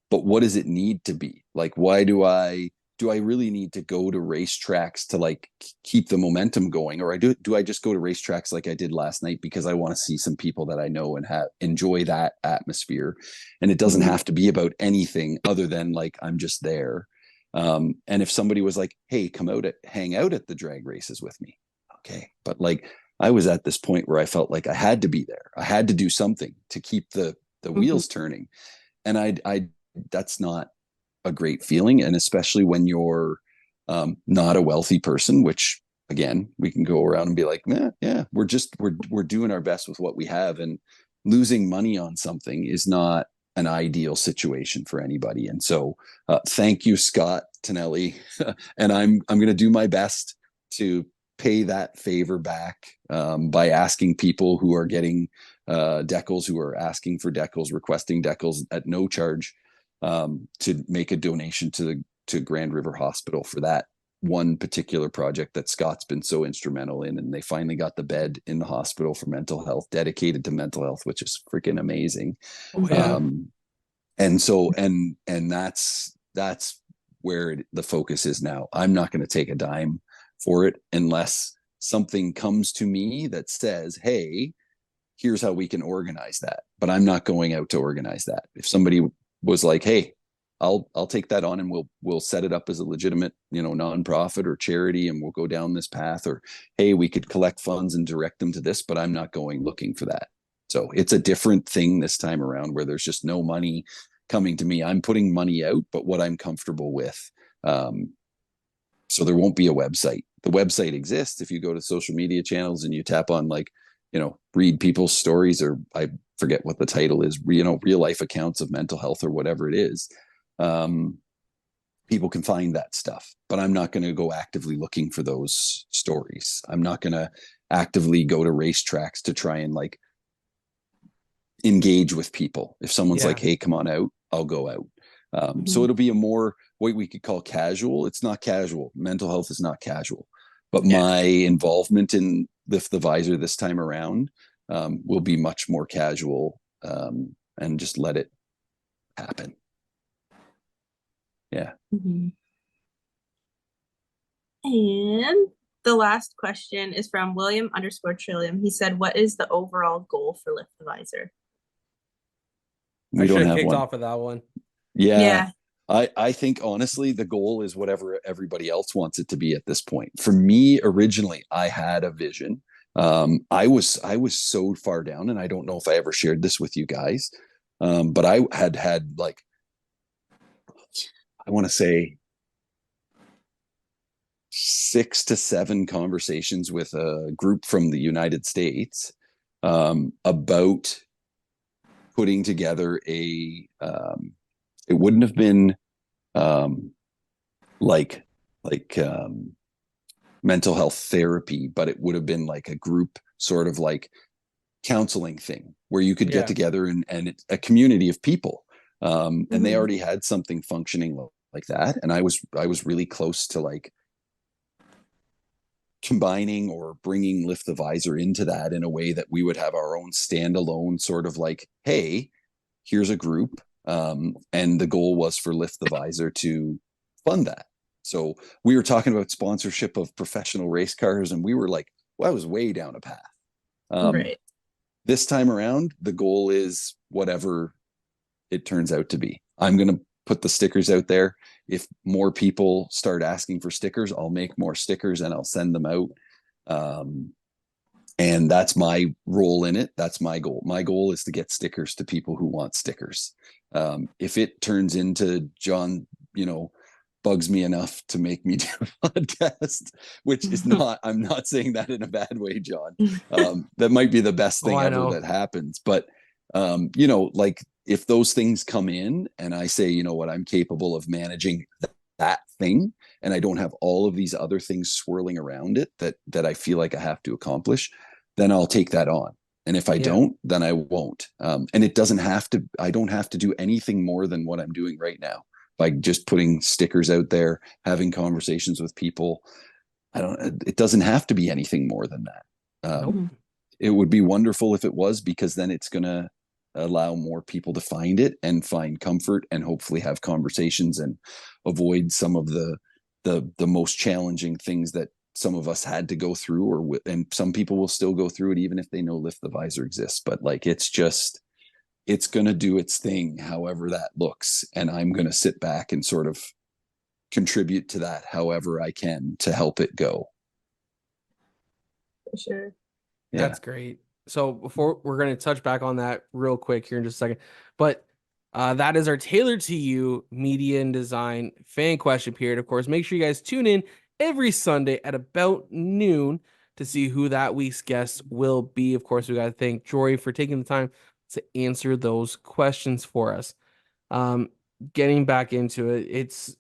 But what does it need to be? Like, why do I really need to go to racetracks to like keep the momentum going? Or do I just go to racetracks like I did last night because I want to see some people that I know and enjoy that atmosphere? And it doesn't have to be about anything other than like, I'm just there. And if somebody was like, hey, come out hang out at the drag races with me. Okay. But like, I was at this point where I felt like I had to be there. I had to do something to keep the wheels turning. And I that's not a great feeling. And especially when you're not a wealthy person, which again, we can go around and be like, yeah, we're doing our best with what we have, and losing money on something is not an ideal situation for anybody. And so thank you, Scott Tonelli. And I'm going to do my best to pay that favor back by asking people who are getting decals, who are asking for decals, requesting decals at no charge, to make a donation to Grand River Hospital for that one particular project that Scott's been so instrumental in. And they finally got the bed in the hospital for mental health, dedicated to mental health, which is freaking amazing. Oh, yeah. And so, and that's where the focus is now. I'm not going to take a dime for it unless something comes to me that says, hey, here's how we can organize that. But I'm not going out to organize that. If somebody was like, hey, I'll take that on and we'll set it up as a legitimate, you know, nonprofit or charity, and we'll go down this path, or hey, we could collect funds and direct them to this, but I'm not going looking for that. So it's a different thing this time around, where there's just no money coming to me. I'm putting money out, but what I'm comfortable with. So there won't be a website. The website exists if you go to social media channels and you tap on, like, you know, read people's stories, or I forget what the title is, you know, real life accounts of mental health or whatever it is. People can find that stuff, but I'm not going to go actively looking for those stories. I'm not going to actively go to racetracks to try and like engage with people. If someone's like, hey, come on out, I'll go out. So it'll be a more, what we could call casual. It's not casual. Mental health is not casual, but my involvement in Lift the Visor this time around will be much more casual, and just let it happen. Yeah. Mhm. And the last question is from William_Trillium. He said, what is the overall goal for Lift the Visor? We I don't should have have kicked one. off with that one. Yeah. I think honestly the goal is whatever everybody else wants it to be at this point. For me, originally, I had a vision. I was so far down, and I don't know if I ever shared this with you guys. But I had like, I want to say 6 to 7 conversations with a group from the United States about putting together it wouldn't have been um, like mental health therapy, but it would have been like a group sort of like counseling thing where you could get together and it's a community of people. And they already had something functioning like that. And I was really close to like combining or bringing Lift the Visor into that in a way that we would have our own standalone sort of like, hey, here's a group. And the goal was for Lift the Visor to fund that. So we were talking about sponsorship of professional race cars, and we were like, well, I was way down a path. Right. This time around, the goal is whatever it turns out to be. I'm going to put the stickers out there. If more people start asking for stickers, I'll make more stickers and I'll send them out. And that's my role in it. That's my goal. My goal is to get stickers to people who want stickers. If it turns into John, bugs me enough to make me do a podcast, which is not, I'm not saying that in a bad way, John. That might be the best thing ever that happens. But, like if those things come in and I say, you know what, I'm capable of managing that thing, and I don't have all of these other things swirling around it that I feel like I have to accomplish, then I'll take that on. And if I don't, then I won't. And I don't have to do anything more than what I'm doing right now by just putting stickers out there, having conversations with people. It doesn't have to be anything more than that. It would be wonderful if it was, because then it's going to allow more people to find it and find comfort and hopefully have conversations and avoid some of the most challenging things that some of us had to go through, and some people will still go through it even if they know Lift the Visor exists. But like, it's going to do its thing, however that looks. And I'm going to sit back and sort of contribute to that however I can to help it go. For sure. Yeah. That's great. So before we're going to touch back on that real quick here in just a second, but that is our Tailored to You Media and Design fan question period. Of course, make sure you guys tune in every Sunday at about noon to see who that week's guest will be. Of course, we got to thank Jory for taking the time to answer those questions for us. Getting back into it, it's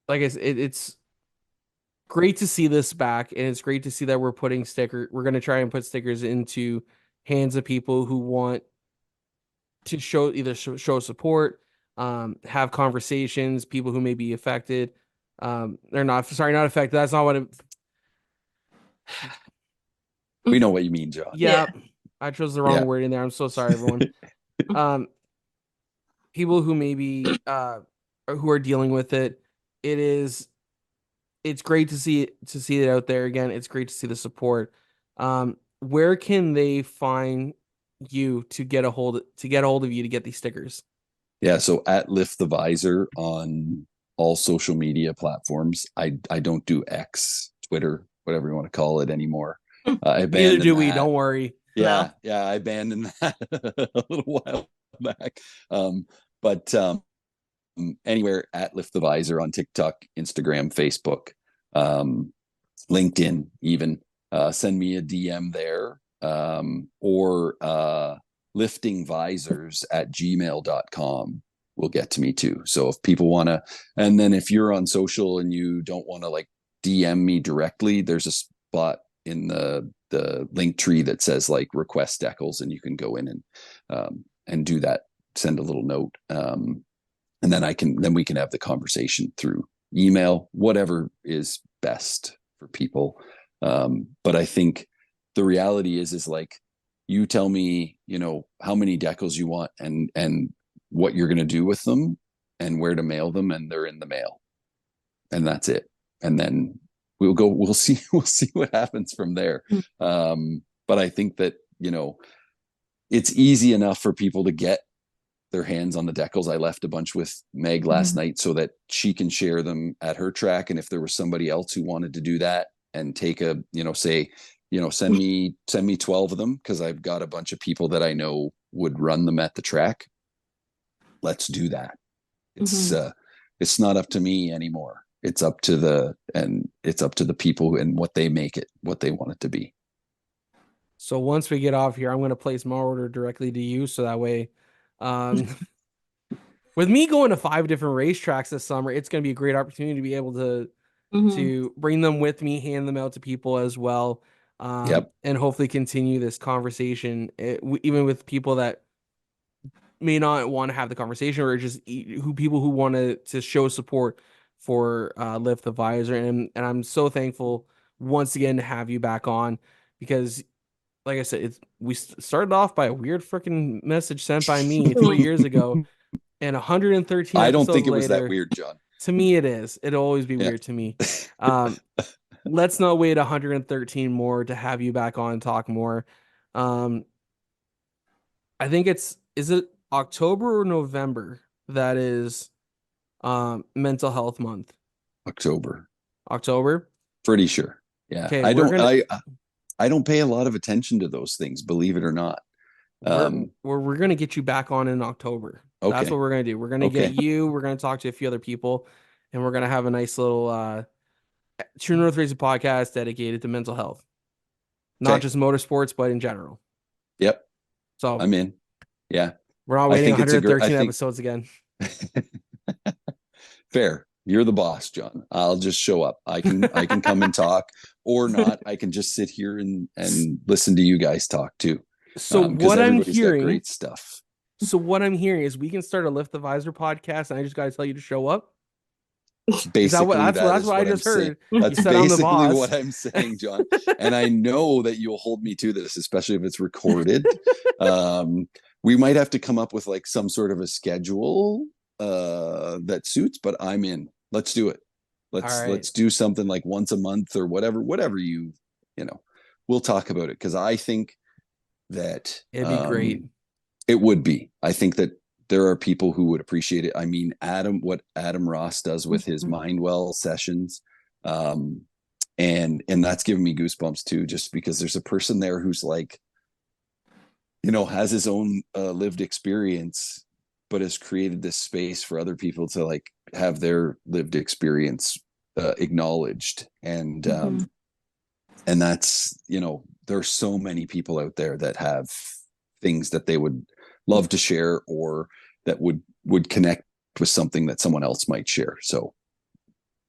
like I said, it's great to see this back, and it's great to see that we're going to try and put stickers into hands of people who want to show support, have conversations, people who may be affected. They're not affected. That's not what we know what you mean, John. Yeah. I chose the wrong word in there. I'm so sorry, everyone. People who maybe who are dealing with it. It's great to see it out there again. It's great to see the support. Where can they find you to get a hold of you to get these stickers? Yeah, so at Lift the Visor on all social media platforms. I don't do X, Twitter, whatever you want to call it anymore. Neither do we. Don't worry. Yeah, I abandoned that a little while back. But anywhere at Lift the Visor on TikTok, Instagram, Facebook, LinkedIn, even send me a DM there, or liftingvisors@gmail.com will get to me too. So if people want to, and then if you're on social and you don't want to like DM me directly, there's a spot in the link tree that says like request decals, and you can go in and do that, send a little note. And then we can have the conversation through email, whatever is best for people. But I think the reality is like, you tell me, how many decals you want and what you're going to do with them. and where to mail them, and they're in the mail, and that's it. And then we'll see what happens from there. But I think that, it's easy enough for people to get their hands on the decals. I left a bunch with Meg last night so that she can share them at her track. And if there was somebody else who wanted to do that and take send me 12 of them, because I've got a bunch of people that I know would run them at the track. Let's do that. It's not up to me anymore. It's up to the people and what they make it, what they want it to be. So once we get off here, I'm going to place my order directly to you. So that way, with me going to 5 different racetracks this summer, it's going to be a great opportunity to be able to bring them with me, hand them out to people as well. And hopefully continue this conversation, even with people that may not want to have the conversation, or just people who want to show support for Lift the Visor. And I'm so thankful once again to have you back on, because like I said, we started off by a weird freaking message sent by me 3 years ago, and 113 I don't think it later, was that weird, John. To me, it is. It'll always be weird to me. Let's not wait 113 more to have you back on and talk more. I think is it October or November that is mental health month? October. Pretty sure. Yeah. Okay, I don't pay a lot of attention to those things, believe it or not. We're gonna get you back on in October. Okay. That's what we're gonna do. We're gonna get you. We're gonna talk to a few other people, and we're gonna have a nice little True North Racing podcast dedicated to mental health, not just motorsports, but in general. Yep. So I'm in. Yeah. We're not waiting 113 episodes again. Fair. You're the boss, John. I'll just show up. I can come and talk, or not. I can just sit here and listen to you guys talk too. So what I'm hearing, great stuff. So what I'm hearing is we can start a Lift the Visor podcast, and I just got to tell you to show up. Basically, that's what I just heard. That's basically what I'm saying, John. And I know that you'll hold me to this, especially if it's recorded. We might have to come up with like some sort of a schedule that suits, but I'm in. Let's do it. Let's do something like once a month or whatever we'll talk about it, because I think that it'd be great. It would be. I think that there are people who would appreciate it. I mean, what Adam Ross does with his Mindwell sessions, and that's giving me goosebumps too, just because there's a person there who's like, has his own lived experience, but has created this space for other people to like have their lived experience acknowledged. And that's, there's so many people out there that have things that they would love to share, or that would connect with something that someone else might share. So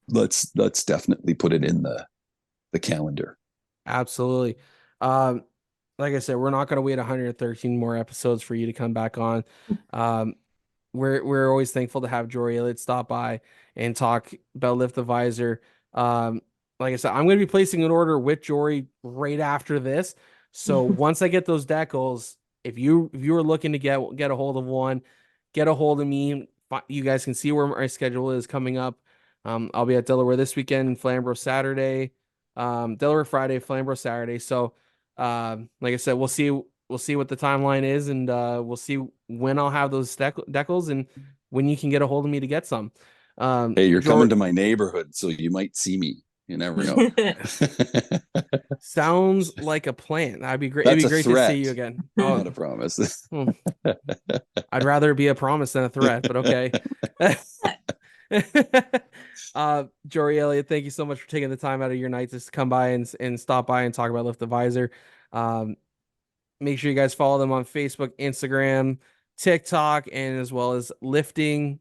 let's definitely put it in the calendar. Absolutely. Like I said, we're not going to wait 113 more episodes for you to come back on. We're always thankful to have Jory Elliott stop by and talk about Lift the Visor. Like I said, I'm going to be placing an order with Jory right after this. So once I get those decals, if you are looking to get a hold of one, get a hold of me. You guys can see where my schedule is coming up. I'll be at Delaware this weekend, Flamborough Saturday, Delaware Friday, Flamborough Saturday. So like I said, we'll see what the timeline is, and we'll see when I'll have those decals and when you can get a hold of me to get some. Hey, you're coming to my neighborhood, so you might see me. You never know. Sounds like a plan. That'd be great. That's It'd be great to see you again. Oh, not a promise. I'd rather it be a promise than a threat, but okay. Jory Elliott, thank you so much for taking the time out of your night to come by and stop by and talk about Lift the Visor. Make sure you guys follow them on Facebook, Instagram, TikTok, and as well as liftingvisor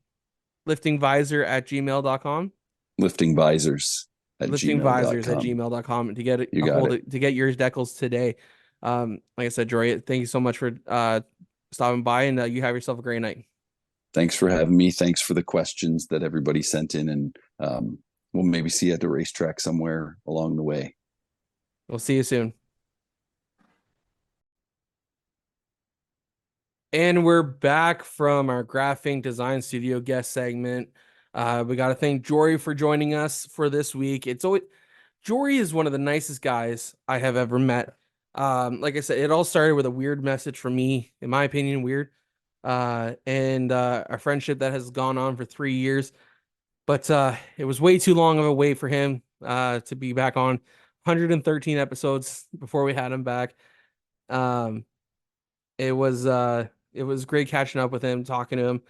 at gmail.com. Lifting Visors at gmail.com to get to get your decals today. Like I said, Jory, thank you so much for stopping by, and you have yourself a great night. Thanks for having me. Thanks for the questions that everybody sent in, and we'll maybe see you at the racetrack somewhere along the way. We'll see you soon. And we're back from our graphing design studio guest segment. We got to thank Jory for joining us for this week. Jory is one of the nicest guys I have ever met. Like I said, it all started with a weird message from me, in my opinion, weird. And a friendship that has gone on for 3 years. But it was way too long of a wait for him to be back on 113 episodes before we had him back. Um, it was great catching up with him, talking to him,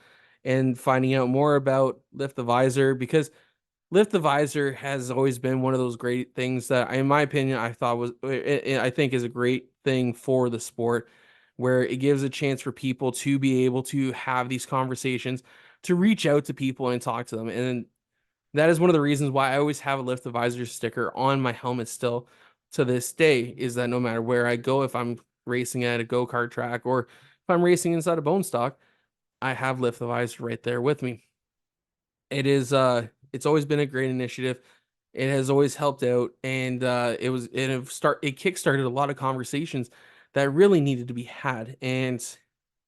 and finding out more about Lift the Visor, because Lift the Visor has always been one of those great things that, in my opinion, I think is a great thing for the sport, where it gives a chance for people to be able to have these conversations, to reach out to people and talk to them. And that is one of the reasons why I always have a Lift the Visor sticker on my helmet still to this day, is that no matter where I go, if I'm racing at a go-kart track or if I'm racing inside a bone stock, I have Lift the Visor right there with me. It's always been a great initiative. It has always helped out, and it kickstarted a lot of conversations that really needed to be had, and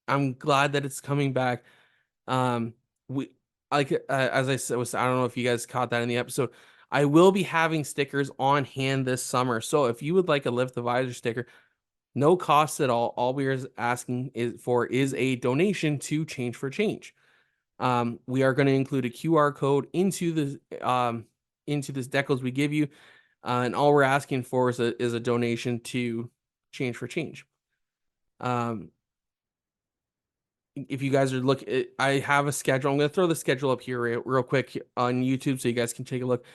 I'm glad that it's coming back. We like As I said, I don't know if you guys caught that in the episode. I will be having stickers on hand this summer, so if you would like a Lift the Visor sticker, no cost at all. All we are asking is a donation to Change for Change. We are going to include a QR code into this decals we give you, and all we're asking for is a donation to Change for Change. If you guys are looking, I have a schedule. I'm going to throw the schedule up here real quick on YouTube so you guys can take a look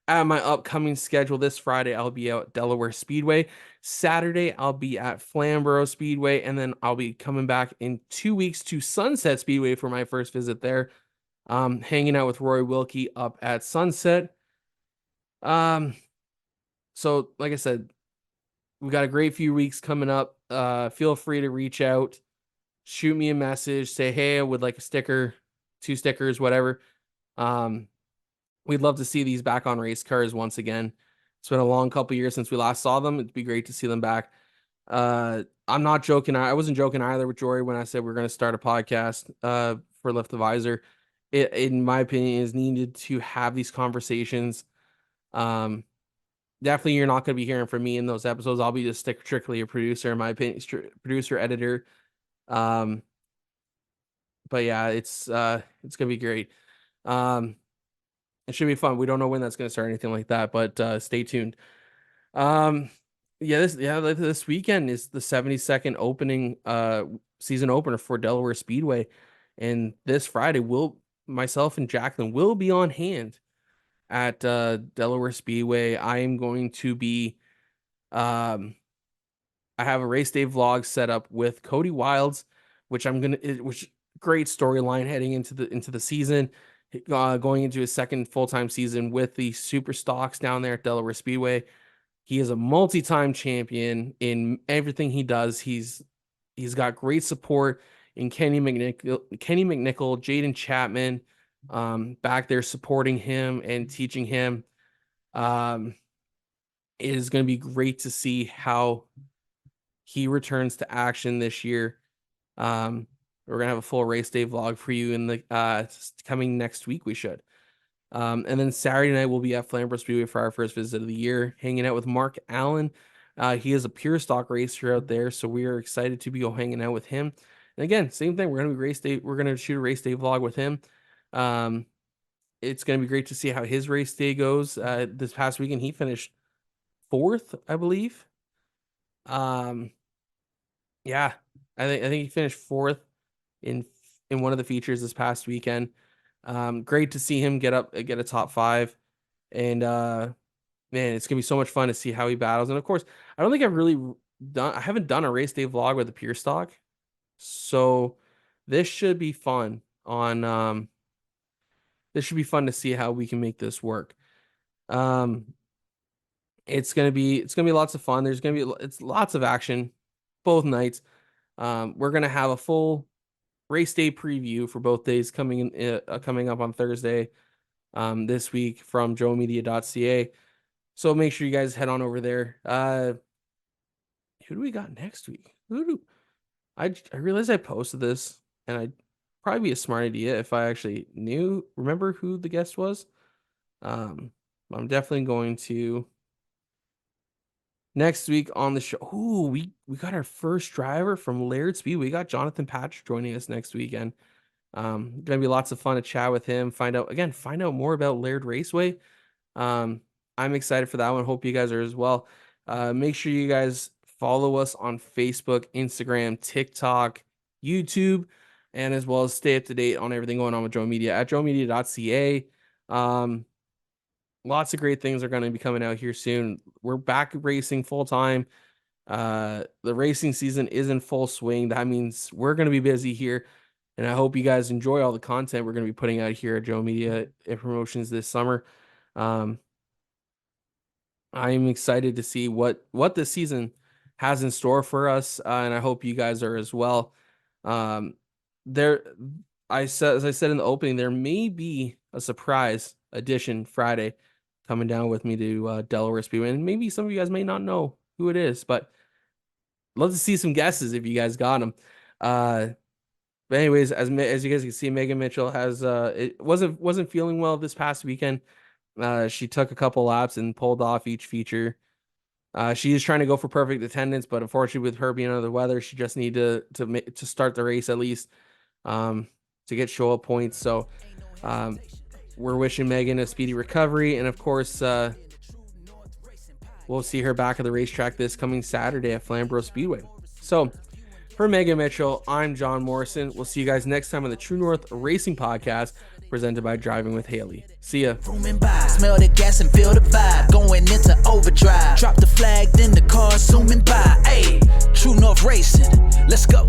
at my upcoming schedule. This Friday, I'll be out at Delaware Speedway. Saturday, I'll be at Flamborough Speedway, and then I'll be coming back in 2 weeks to Sunset Speedway for my first visit there. Hanging out with Roy Wilkie up at Sunset. So like I said, we got a great few weeks coming up. Feel free to reach out, shoot me a message, say, hey, I would like a sticker, 2 stickers, whatever. We'd love to see these back on race cars once again. It's been a long couple years since we last saw them. It'd be great to see them back. I'm not joking. I wasn't joking either with Jory when I said we're going to start a podcast for Lift the Visor. It, in my opinion, is needed to have these conversations. Definitely, you're not going to be hearing from me in those episodes. I'll be just strictly a producer, in my opinion, producer, editor. But yeah, it's going to be great. It should be fun. We don't know when that's going to start or anything like that, but stay tuned. This weekend is the 72nd opening season opener for Delaware Speedway, and this Friday myself and Jacqueline will be on hand at Delaware Speedway. I am going to be I have a race day vlog set up with Cody Wilds, which great storyline heading into the season, going into his second full-time season with the super stocks down there at Delaware Speedway. He is a multi-time champion in everything he does. He's got great support in Kenny McNichol, Jaden Chapman, back there supporting him and teaching him. It is going to be great to see how he returns to action this year. We're gonna have a full race day vlog for you in the coming next week. We should. And then Saturday night we'll be at Flamborough Speedway for our first visit of the year, hanging out with Mark Allen. He is a pure stock racer out there, so we are excited to be hanging out with him. And again, same thing. We're gonna shoot a race day vlog with him. It's gonna be great to see how his race day goes. This past weekend he finished 4th, I believe. Yeah, I think he finished 4th in one of the features this past weekend. Great to see him get a top 5, and man, it's gonna be so much fun to see how he battles. And of course, I haven't done a race day vlog with the pure stock, so this should be fun this should be fun to see how we can make this work. It's gonna be lots of fun. It's lots of action both nights. We're gonna have a full race day preview for both days coming up on Thursday this week from joemedia.ca. So make sure you guys head on over there. Who do we got next week? I realized I posted this, and I'd probably be a smart idea if I actually remember who the guest was. I'm definitely going to next week on the show. Ooh, we got our first driver from Laird Speed. We got Jonathan Patrick joining us next weekend. Gonna be lots of fun to chat with him, find out more about Laird Raceway. I'm excited for that one. Hope you guys are as well. Make sure you guys follow us on Facebook, Instagram, TikTok, YouTube, and as well as stay up to date on everything going on with Drone Media at dronemedia.ca. Lots of great things are going to be coming out here soon. We're back racing full time. The racing season is in full swing. That means we're going to be busy here. And I hope you guys enjoy all the content we're going to be putting out here at Drone Media and Promotions this summer. I'm excited to see what this season has in store for us, and I hope you guys are as well. As I said in the opening, there may be a surprise edition Friday coming down with me to Delaware Speedway, and maybe some of you guys may not know who it is, but love to see some guesses if you guys got them. But anyways, as you guys can see, Megan Mitchell has it wasn't feeling well this past weekend. She took a couple laps and pulled off each feature. She is trying to go for perfect attendance, but unfortunately, with her being under the weather, she just needed to start the race at least to get show up points. So we're wishing Megan a speedy recovery, and of course, we'll see her back at the racetrack this coming Saturday at Flamborough Speedway. So for Megan Mitchell, I'm John Morrison. We'll see you guys next time on the True North Racing Podcast, presented by Driving With Hailey. See ya. Smell the gas and feel the vibe. Going into overdrive. Drop the flag, then the car zooming by. Hey, True North Racing. Let's go.